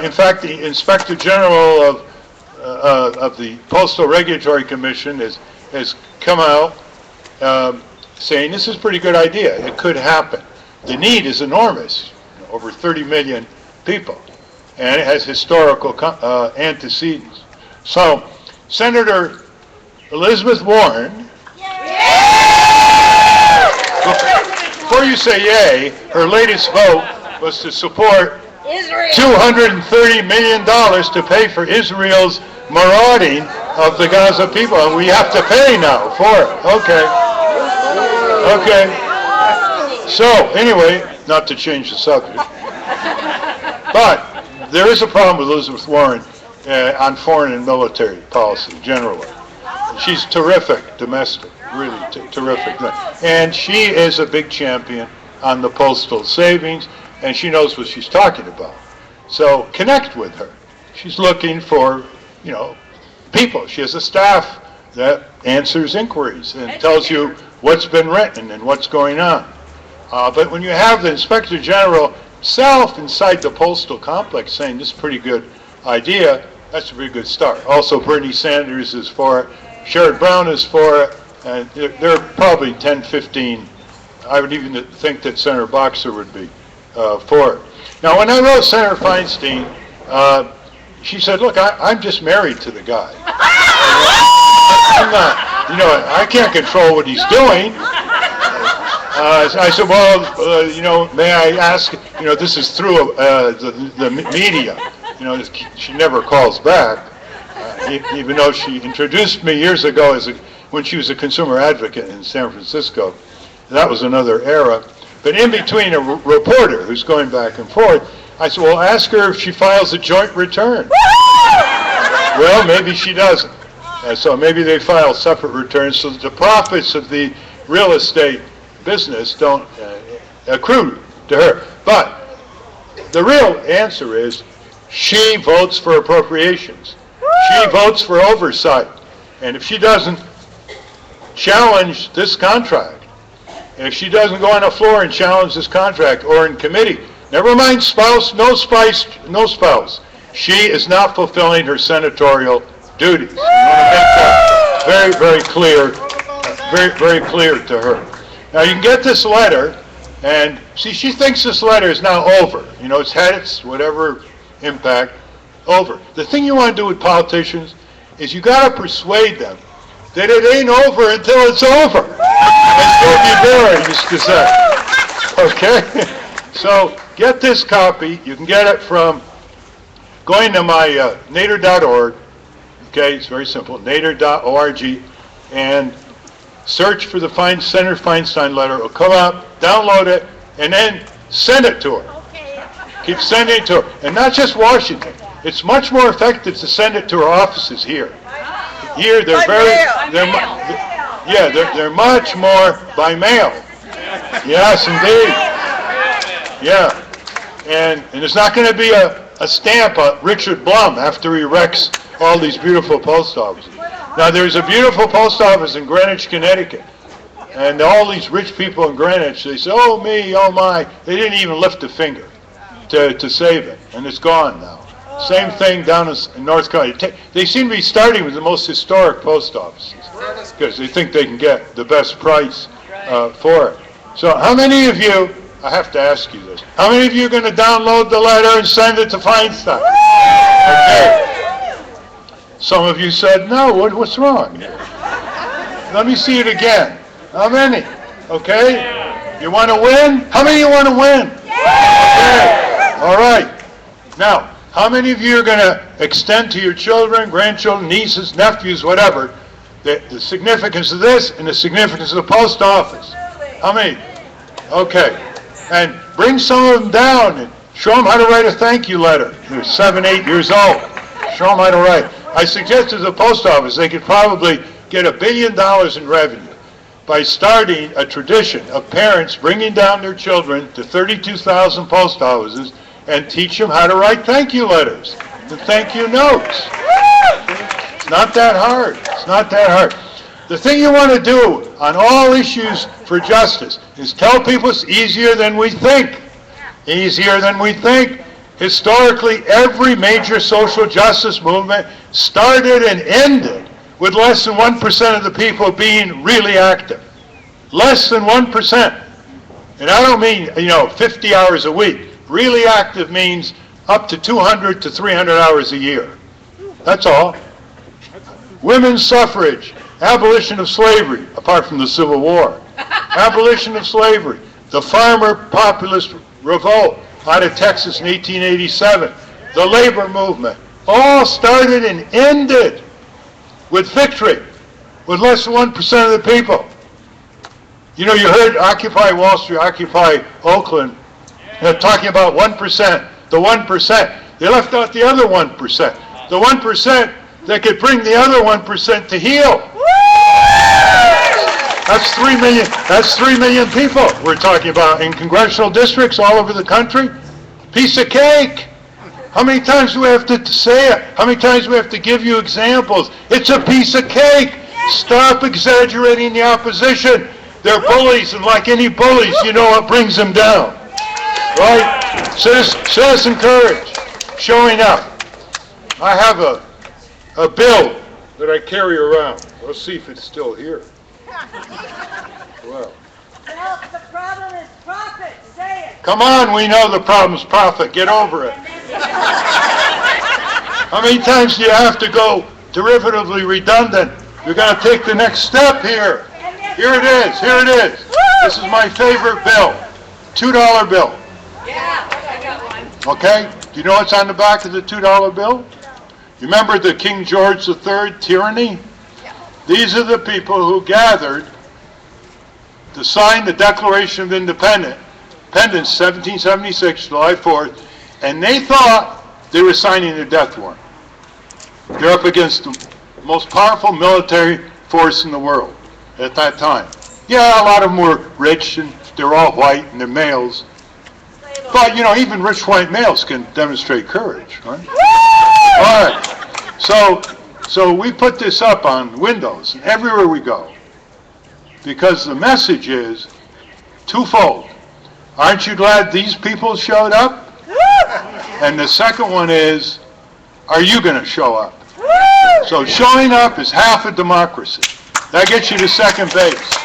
In fact, the Inspector General of the Postal Regulatory Commission has come out saying this is a pretty good idea. It could happen. The need is enormous. over 30 million people, and it has historical antecedents. So, Senator Elizabeth Warren, before you say yay, her latest vote was to support $230 million to pay for Israel's marauding of the Gaza people, and we have to pay now for it. Okay. So, anyway, not to change the subject, but there is a problem with Elizabeth Warren on foreign and military policy generally. She's terrific domestic, really terrific. And she is a big champion on the postal savings, and she knows what she's talking about. So connect with her. She's looking for, people. She has a staff that answers inquiries and tells you what's been written and what's going on. But when you have the Inspector General himself inside the postal complex saying this is a pretty good idea, that's a pretty good start. Also, Bernie Sanders is for it. Sherrod Brown is for it. And there are probably 10, 15. I would even think that Senator Boxer would be for it. Now, when I wrote Senator Feinstein, she said, look, I'm just married to the guy. I'm not, I can't control what he's doing. I said, well, may I ask, this is through the media. She never calls back, even though she introduced me years ago when she was a consumer advocate in San Francisco. That was another era. But in between a reporter who's going back and forth, I said, well, ask her if she files a joint return. Well, maybe she doesn't. So maybe they file separate returns so that the profits of the real estate business don't accrue to her. But the real answer is she votes for appropriations. She votes for oversight. And if she doesn't challenge this contract, if she doesn't go on the floor and challenge this contract or in committee, never mind spouse, no spouse, she is not fulfilling her senatorial duties. I want to make that very, very clear, very clear to her. Now you can get this letter, and see, she thinks this letter is now over. It's had its whatever impact over. The thing you want to do with politicians is you got to persuade them that it ain't over until it's over. As Yogi Berra used to say. Okay? So get this copy. You can get it from going to my Nader.org. Okay, it's very simple. Nader.org, and search for the Senator Feinstein letter. It'll come up, download it, and then send it to her. Keep sending it to her. And not just Washington. It's much more effective to send it to her offices here. Here, they're they're much more by mail. Yes, indeed. Yeah. And it's not going to be a stamp of Richard Blum after he wrecks all these beautiful post offices. Now, there's a beautiful post office in Greenwich, Connecticut. And all these rich people in Greenwich, they say, oh me, oh my. They didn't even lift a finger to save it. And it's gone now. Same thing down in North Carolina. They seem to be starting with the most historic post offices because they think they can get the best price for it. So how many of you, I have to ask you this, how many of you are going to download the letter and send it to Feinstein? Okay. Some of you said, no, what's wrong? Let me see it again. How many? Okay? You want to win? How many of you want to win? Okay. All right. Now, how many of you are going to extend to your children, grandchildren, nieces, nephews, whatever, the significance of this and the significance of the post office? How many? Okay. And bring some of them down and show them how to write a thank you letter. They're 7, 8 years old. Show them how to write. I suggested to the post office they could probably get $1 billion in revenue by starting a tradition of parents bringing down their children to 32,000 post offices and teach them how to write thank you letters and thank you notes. It's not that hard. It's not that hard. The thing you want to do on all issues for justice is tell people it's easier than we think. Easier than we think. Historically, every major social justice movement started and ended with less than 1% of the people being really active. Less than 1%. And I don't mean, 50 hours a week. Really active means up to 200 to 300 hours a year. That's all. Women's suffrage, abolition of slavery, apart from the Civil War. Abolition of slavery, the farmer populist revolt out of Texas in 1887, the labor movement, all started and ended with victory, with less than 1% of the people. You know, you heard Occupy Wall Street, Occupy Oakland, talking about 1%, the 1%. They left out the other 1%, the 1% that could bring the other 1% to heel. That's 3 million. That's 3 million people we're talking about in congressional districts all over the country. Piece of cake. How many times do we have to say it? How many times do we have to give you examples? It's a piece of cake. Stop exaggerating the opposition. They're bullies, and like any bullies, you know what brings them down. Right? Citizen courage. Showing up. I have a bill that I carry around. Let's see if it's still here. Well, the problem is profit. Say it. come on, we know the problem's profit. Get over it. How many times do you have to go derivatively redundant? You're going to take the next step here. Here it is. Here it is. This is my favorite bill. $2 bill. Yeah, I got one. Okay? Do you know what's on the back of the $2 bill? You remember the King George III tyranny? These are the people who gathered to sign the Declaration of Independence, 1776, July 4th, and they thought they were signing a death warrant. They're up against the most powerful military force in the world at that time. Yeah, a lot of them were rich, and they're all white, and they're males. But, you know, even rich white males can demonstrate courage, right? All right. So we put this up on windows and everywhere we go because the message is twofold. Aren't you glad these people showed up? And the second one is, are you going to show up? So showing up is half a democracy. That gets you to second base.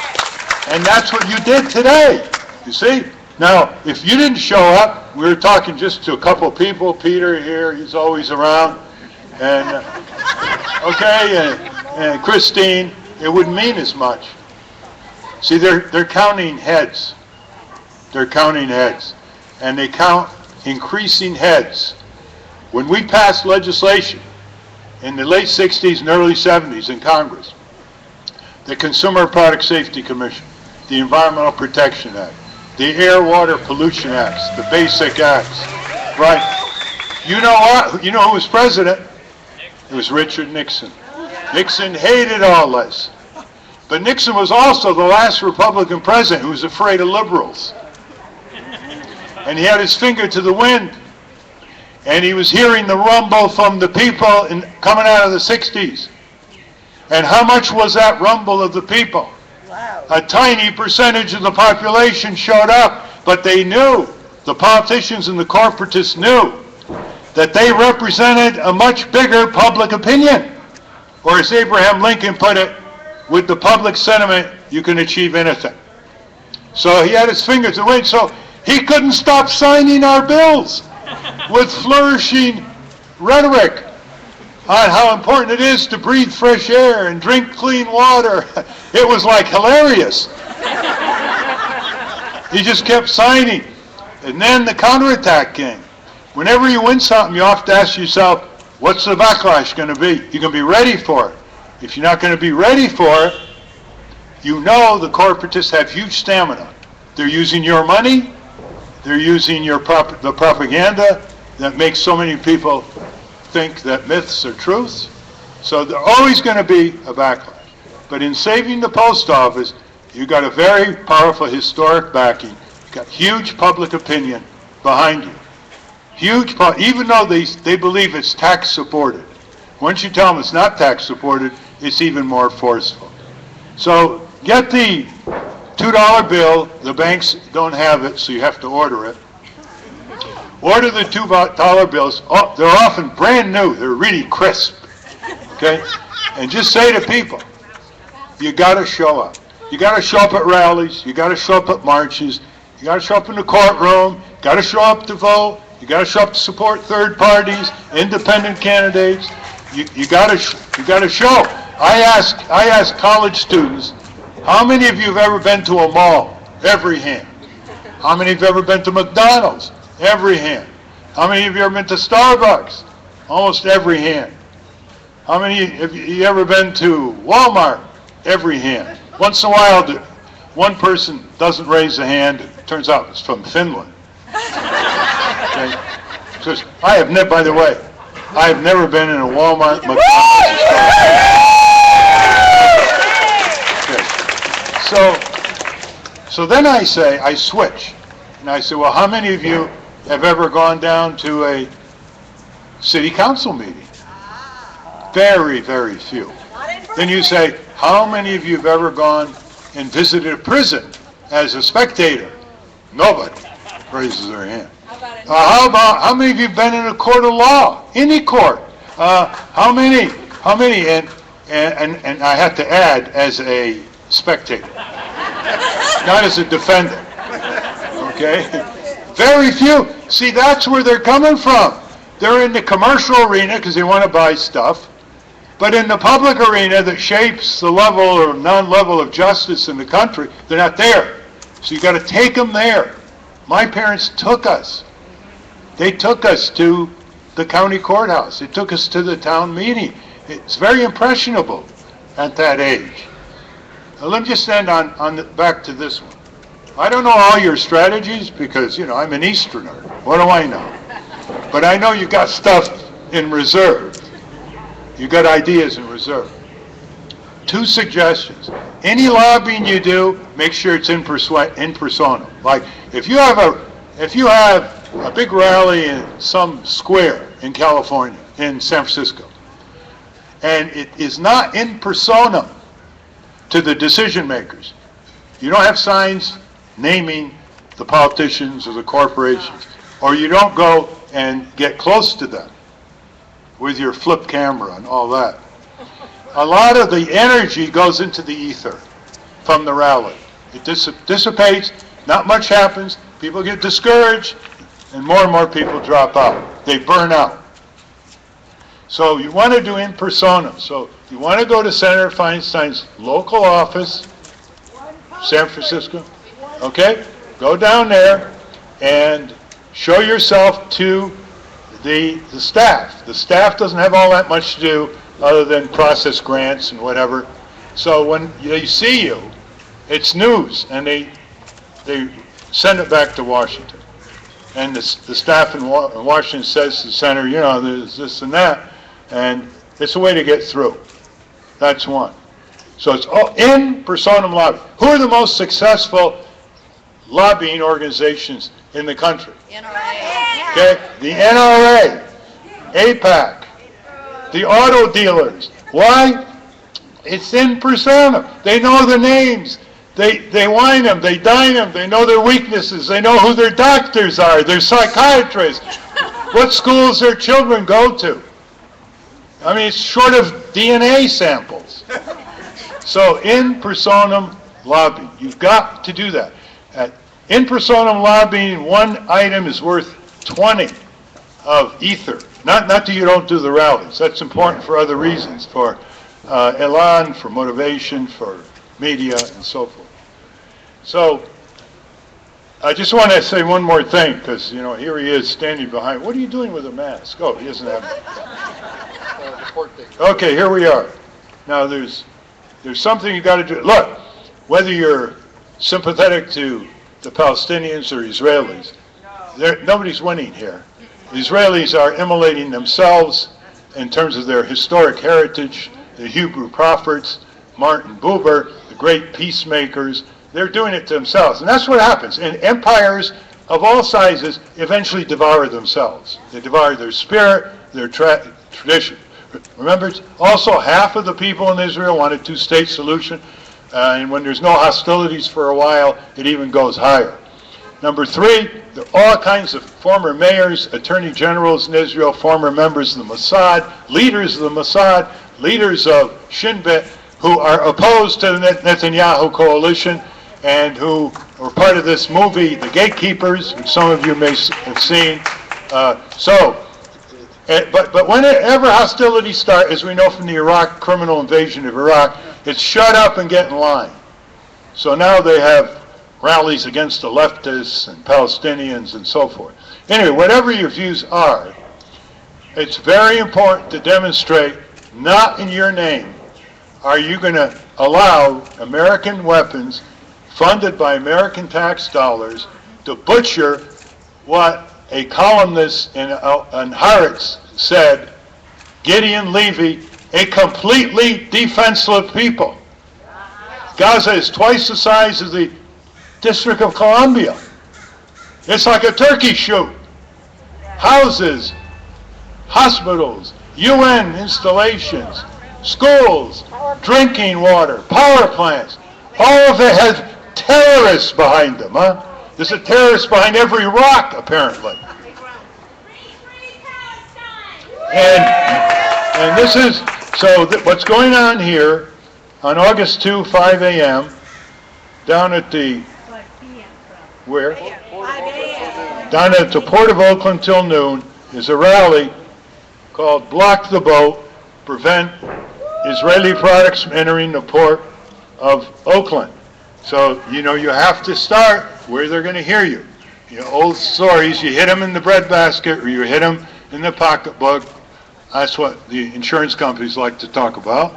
And that's what you did today, you see? Now, if you didn't show up, we were talking just to a couple people. Peter here, he's always around. And and Christine, it wouldn't mean as much. See, they're counting heads. They're counting heads. And they count increasing heads. When we passed legislation in the late 60s and early 70s in Congress, the Consumer Product Safety Commission, the Environmental Protection Act, the Air Water Pollution Acts, the Basic Acts, right? You know what? You know who was president? It was Richard Nixon. Nixon hated all this. But Nixon was also the last Republican president who was afraid of liberals. And he had his finger to the wind. And he was hearing the rumble from the people coming out of the 60s. And how much was that rumble of the people? Wow. A tiny percentage of the population showed up, but they knew, the politicians and the corporatists knew, that they represented a much bigger public opinion. Or as Abraham Lincoln put it, with the public sentiment, you can achieve anything. So he had his fingers in the wind, so he couldn't stop signing our bills with flourishing rhetoric on how important it is to breathe fresh air and drink clean water. It was like hilarious. He just kept signing. And then the counterattack came. Whenever you win something, you have to ask yourself, what's the backlash going to be? You're going to be ready for it. If you're not going to be ready for it, you know the corporatists have huge stamina. They're using your money. They're using the propaganda that makes so many people think that myths are truths. So there's always going to be a backlash. But in saving the post office, you've got a very powerful historic backing. You've got huge public opinion behind you. Huge, even though they believe it's tax supported. Once you tell them it's not tax supported, it's even more forceful. So get the $2 bill. The banks don't have it, so you have to order it. Order the $2 bills. Oh, they're often brand new. They're really crisp. Okay? And just say to people, you got to show up. You got to show up at rallies. You got to show up at marches. You got to show up in the courtroom. You got to show up to vote. You got to show up to support third parties, independent candidates. You got to show. I ask college students, how many of you have ever been to a mall? Every hand. How many of you have ever been to McDonald's? Every hand. How many of you have ever been to Starbucks? Almost every hand. How many have you ever been to Walmart? Every hand. Once in a while, one person doesn't raise a hand. It turns out it's from Finland. Okay? So by the way, I have never been in a Walmart, McDonald's. Okay. So then I switch. And I say, well, how many of you have ever gone down to a city council meeting? Very, very few. Then you say, how many of you have ever gone and visited a prison as a spectator? Nobody raises their hand. How many of you have been in a court of law? Any court? How many? And I have to add, as a spectator, not as a defendant. Okay? Very few. See, that's where they're coming from. They're in the commercial arena because they want to buy stuff. But in the public arena that shapes the level or non-level of justice in the country, they're not there. So you got to take them there. My parents took us. They took us to the county courthouse. They took us to the town meeting. It's very impressionable at that age. Now, let me just end back to this one. I don't know all your strategies because, I'm an Easterner. What do I know? But I know you got stuff in reserve. You got ideas in reserve. 2 suggestions. Any lobbying you do, make sure it's in persona. Like if you have a big rally in some square in California, in San Francisco, and it is not in persona to the decision makers. You don't have signs naming the politicians or the corporations, or you don't go and get close to them with your flip camera and all that. A lot of the energy goes into the ether from the rally. It dissipates, not much happens, people get discouraged, and more people drop out. They burn out. So you want to do in persona. So you want to go to Senator Feinstein's local office, San Francisco, okay? Go down there and show yourself to the staff. The staff doesn't have all that much to do other than process grants and whatever. So when they see you, it's news, and they send it back to Washington. And the staff in Washington says to the senator, there's this and that, and it's a way to get through. That's one. So it's in personam lobby. Who are the most successful lobbying organizations in the country? NRA. Okay, the NRA, APAC, the auto dealers. Why? It's in persona. They know the names. They wine them, they dine them, they know their weaknesses, they know who their doctors are, their psychiatrists, what schools their children go to. I mean, it's short of DNA samples. So in personam lobbying, you've got to do that. In personam lobbying, one item is worth 20 of ether. Not that you don't do the rallies. That's important for other reasons, for elan, for motivation, for media, and so forth. So I just want to say one more thing, because here he is standing behind. What are you doing with a mask? Oh, he doesn't have it. Okay, here we are. Now there's something you got to do. Look, whether you're sympathetic to the Palestinians or Israelis, nobody's winning here. The Israelis are immolating themselves in terms of their historic heritage, the Hebrew prophets, Martin Buber, the great peacemakers. They're doing it to themselves. And that's what happens. And empires of all sizes eventually devour themselves. They devour their spirit, their tradition. Remember, also half of the people in Israel want a two-state solution. And when there's no hostilities for a while, it even goes higher. Number 3, there are all kinds of former mayors, attorney generals in Israel, former members of the Mossad, leaders of the Mossad, leaders of Shin Bet, who are opposed to the Netanyahu coalition and who were part of this movie, The Gatekeepers, which some of you may have seen. But whenever hostilities start, as we know from the Iraq criminal invasion of Iraq, it's shut up and get in line. So now they have rallies against the leftists and Palestinians and so forth. Anyway, whatever your views are, it's very important to demonstrate, not in your name, are you going to allow American weapons funded by American tax dollars to butcher what a columnist in Haaretz said, Gideon Levy, a completely defenseless people. Gaza is twice the size of the District of Columbia. It's like a turkey shoot. Houses, hospitals, UN installations, schools, drinking water, power plants, all of it has terrorists behind them, huh? There's a terrorist behind every rock, apparently. And this is, what's going on here on August 2, 5 a.m., down at the, where? Down at the Port of Oakland till noon, is a rally called Block the Boat, Prevent Israeli Products from Entering the Port of Oakland. So, you have to start where they're going to hear you. Old stories, you hit them in the breadbasket or you hit them in the pocketbook. That's what the insurance companies like to talk about.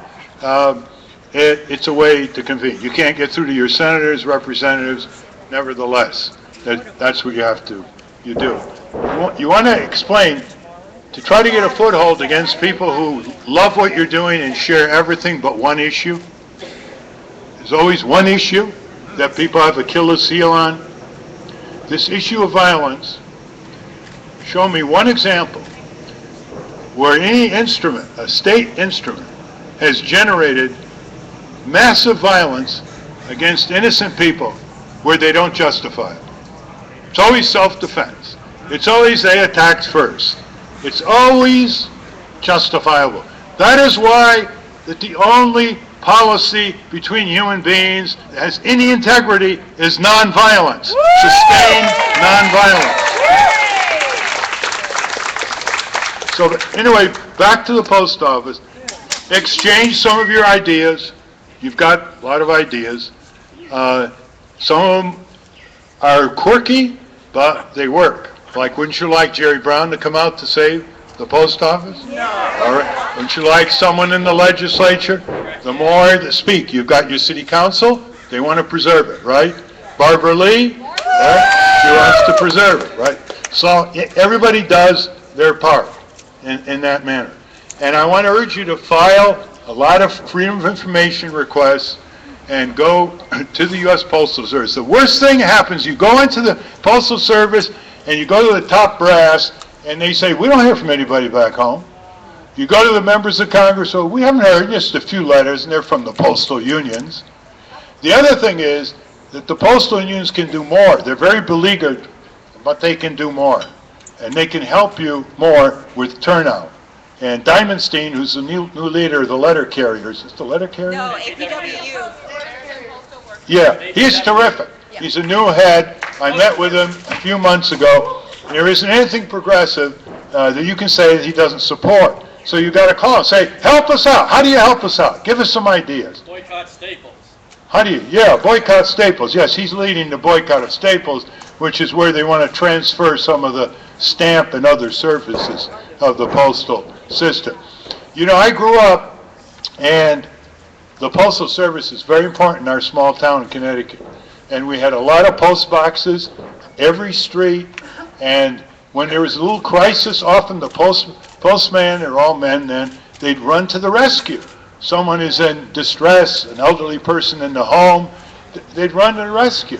It's a way to convene. You can't get through to your senators, representatives. Nevertheless, that's what you do. You want to explain, to try to get a foothold against people who love what you're doing and share everything but one issue. There's always one issue that people have Achilles heel on. This issue of violence, show me one example where any instrument, a state instrument, has generated massive violence against innocent people where they don't justify it. It's always self-defense. It's always they attacked first. It's always justifiable. That is why that the only policy between human beings that has any integrity is nonviolence. Sustained nonviolence. So anyway, back to the post office. Exchange some of your ideas. You've got a lot of ideas. Some of them are quirky, but they work. Like, wouldn't you like Jerry Brown to come out to save the post office? No. All right. Wouldn't you like someone in the legislature? The more that speak. You've got your city council. They want to preserve it, right? Barbara Lee, right? She wants to preserve it, right? So everybody does their part in that manner. And I want to urge you to file a lot of Freedom of Information requests and go to the U.S. Postal Service. The worst thing happens, you go into the Postal Service and you go to the top brass and they say, we don't hear from anybody back home. You go to the members of Congress, so we haven't heard, just a few letters, and they're from the postal unions. The other thing is that the postal unions can do more. They're very beleaguered, but they can do more. And they can help you more with turnout. And Diamondstein, who's the new leader of the letter carriers, is the letter carrier? No, APWU. Yeah, he's terrific. He's a new head. I met with him a few months ago. There isn't anything progressive that you can say that he doesn't support. So you got to call and say, help us out. How do you help us out? Give us some ideas. Boycott Staples. How do you? Yeah, boycott Staples. Yes, he's leading the boycott of Staples, which is where they want to transfer some of the stamp and other services of the postal system. I grew up, and the Postal Service is very important in our small town in Connecticut. And we had a lot of post boxes, every street, and when there was a little crisis, often the postman, they're all men then, they'd run to the rescue. Someone is in distress, an elderly person in the home, they'd run to the rescue.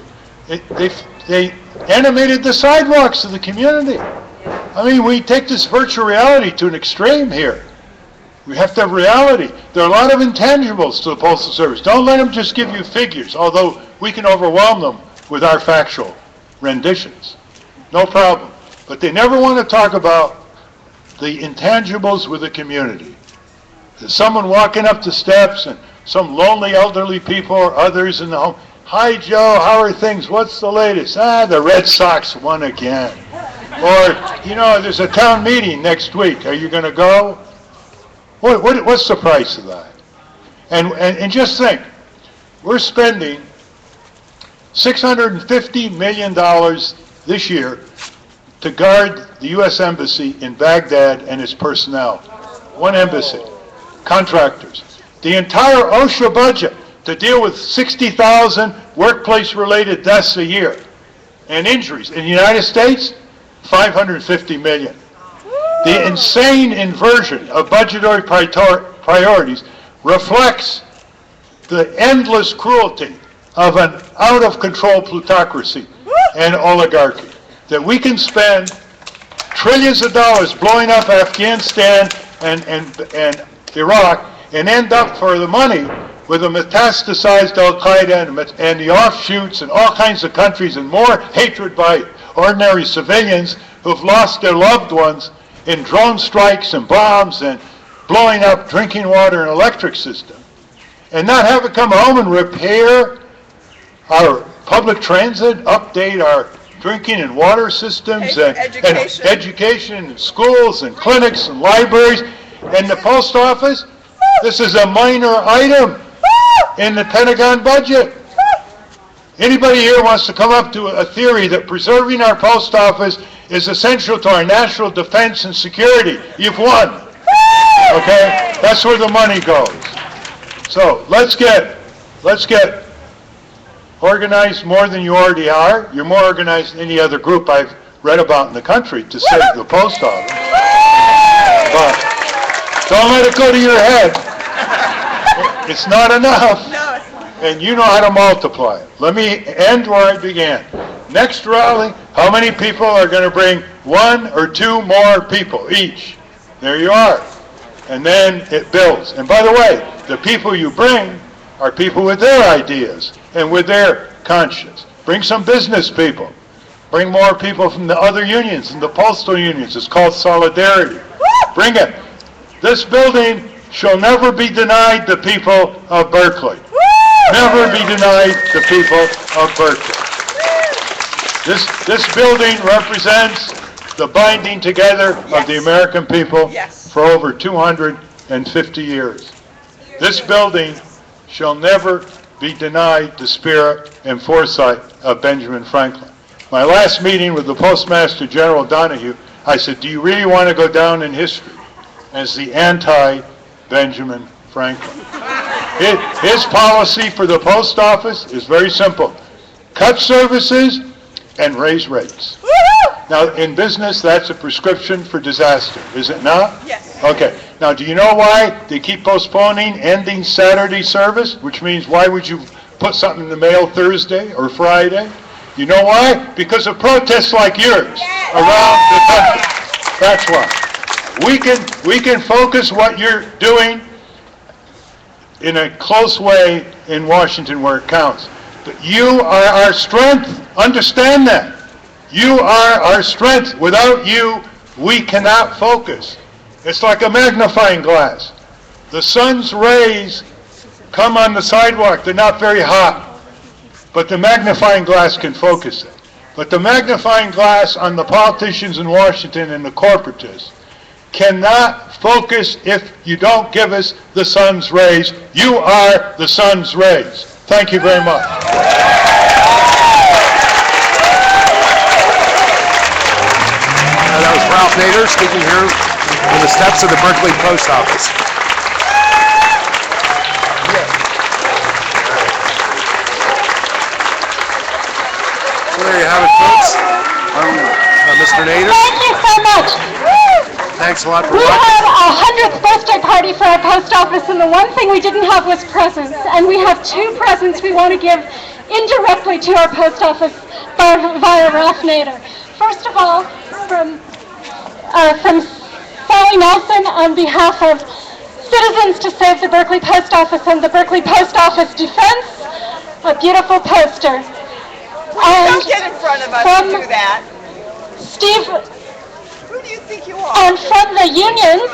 They animated the sidewalks of the community. I mean, we take this virtual reality to an extreme here. We have to have reality. There are a lot of intangibles to the Postal Service. Don't let them just give you figures, although we can overwhelm them with our factual renditions. No problem. But they never want to talk about the intangibles with the community. There's someone walking up the steps and some lonely elderly people or others in the home. Hi, Joe, how are things? What's the latest? The Red Sox won again. Or, there's a town meeting next week. Are you going to go? What's the price of that? And just think, we're spending $650 million this year to guard the U.S. Embassy in Baghdad and its personnel. One embassy. Contractors. The entire OSHA budget to deal with 60,000 workplace-related deaths a year and injuries. In the United States, 550 million. The insane inversion of budgetary priorities reflects the endless cruelty of an out-of-control plutocracy and oligarchy. That we can spend trillions of dollars blowing up Afghanistan and Iraq and end up for the money with a metastasized Al-Qaeda and the offshoots in all kinds of countries and more hatred by ordinary civilians who've lost their loved ones in drone strikes and bombs and blowing up drinking water and electric system, and not have it come home and repair our public transit, update our drinking and water systems, and education and schools and clinics and libraries, and the post office. This is a minor item in the Pentagon budget. Anybody here wants to come up to a theory that preserving our post office is essential to our national defense and security? You've won. Okay? That's where the money goes. So let's get organized more than you already are. You're more organized than any other group I've read about in the country to save the post office. But don't let it go to your head. It's not enough. And you know how to multiply it. Let me end where I began. Next rally, how many people are going to bring one or two more people each? There you are. And then it builds. And by the way, the people you bring are people with their ideas and with their conscience. Bring some business people. Bring more people from the other unions and the postal unions. It's called solidarity. Bring it. This building shall never be denied the people of Berkeley. Never be denied the people of Berkeley. This building represents the binding together of the American people for over 250 years. This building shall never be denied the spirit and foresight of Benjamin Franklin. My last meeting with the Postmaster General Donahoe, I said, do you really want to go down in history as the anti-Benjamin Franklin? His policy for the post office is very simple. Cut services and raise rates. Now, in business, that's a prescription for disaster, is it not? Yes. Okay. Now, do you know why they keep postponing ending Saturday service? Which means, why would you put something in the mail Thursday or Friday? You know why? Because of protests like yours around the country. That's why. We can focus what you're doing in a close way in Washington where it counts. But you are our strength. Understand that. You are our strength. Without you, we cannot focus. It's like a magnifying glass. The sun's rays come on the sidewalk. They're not very hot. But the magnifying glass can focus it. But the magnifying glass on the politicians in Washington and the corporatists cannot focus if you don't give us the sun's rays. You are the sun's rays. Thank you very much. That was Ralph Nader speaking here on the steps of the Berkeley Post Office. So there you have it, folks. Mr. Nader. Thank you so much. Thanks a lot for We watching. had a 100th birthday party for our post office, and the one thing we didn't have was presents. And we have two presents we want to give indirectly to our post office via Ralph Nader. First of all, from Sally Nelson on behalf of Citizens to Save the Berkeley Post Office and the Berkeley Post Office Defense, a beautiful poster. Don't get in front of us from to do that. Steve, Who do you think you are? and from the unions,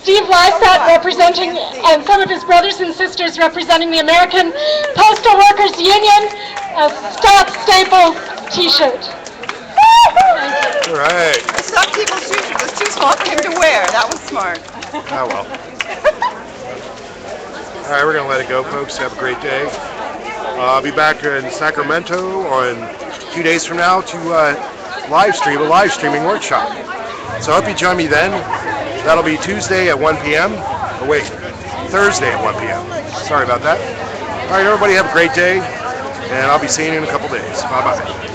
Steve Lysat representing, and some of his brothers and sisters representing the American Postal Workers Union, a Stop Staples t-shirt. All right. Some people's shoes was too small for him to wear. That was smart. Oh, well. All right, we're going to let it go, folks. Have a great day. I'll be back in Sacramento on 2 days from now to a live streaming workshop. So I hope you join me then. That'll be Tuesday at 1 p.m. Oh, wait, Thursday at 1 p.m. Sorry about that. All right, everybody have a great day, and I'll be seeing you in a couple days. Bye-bye.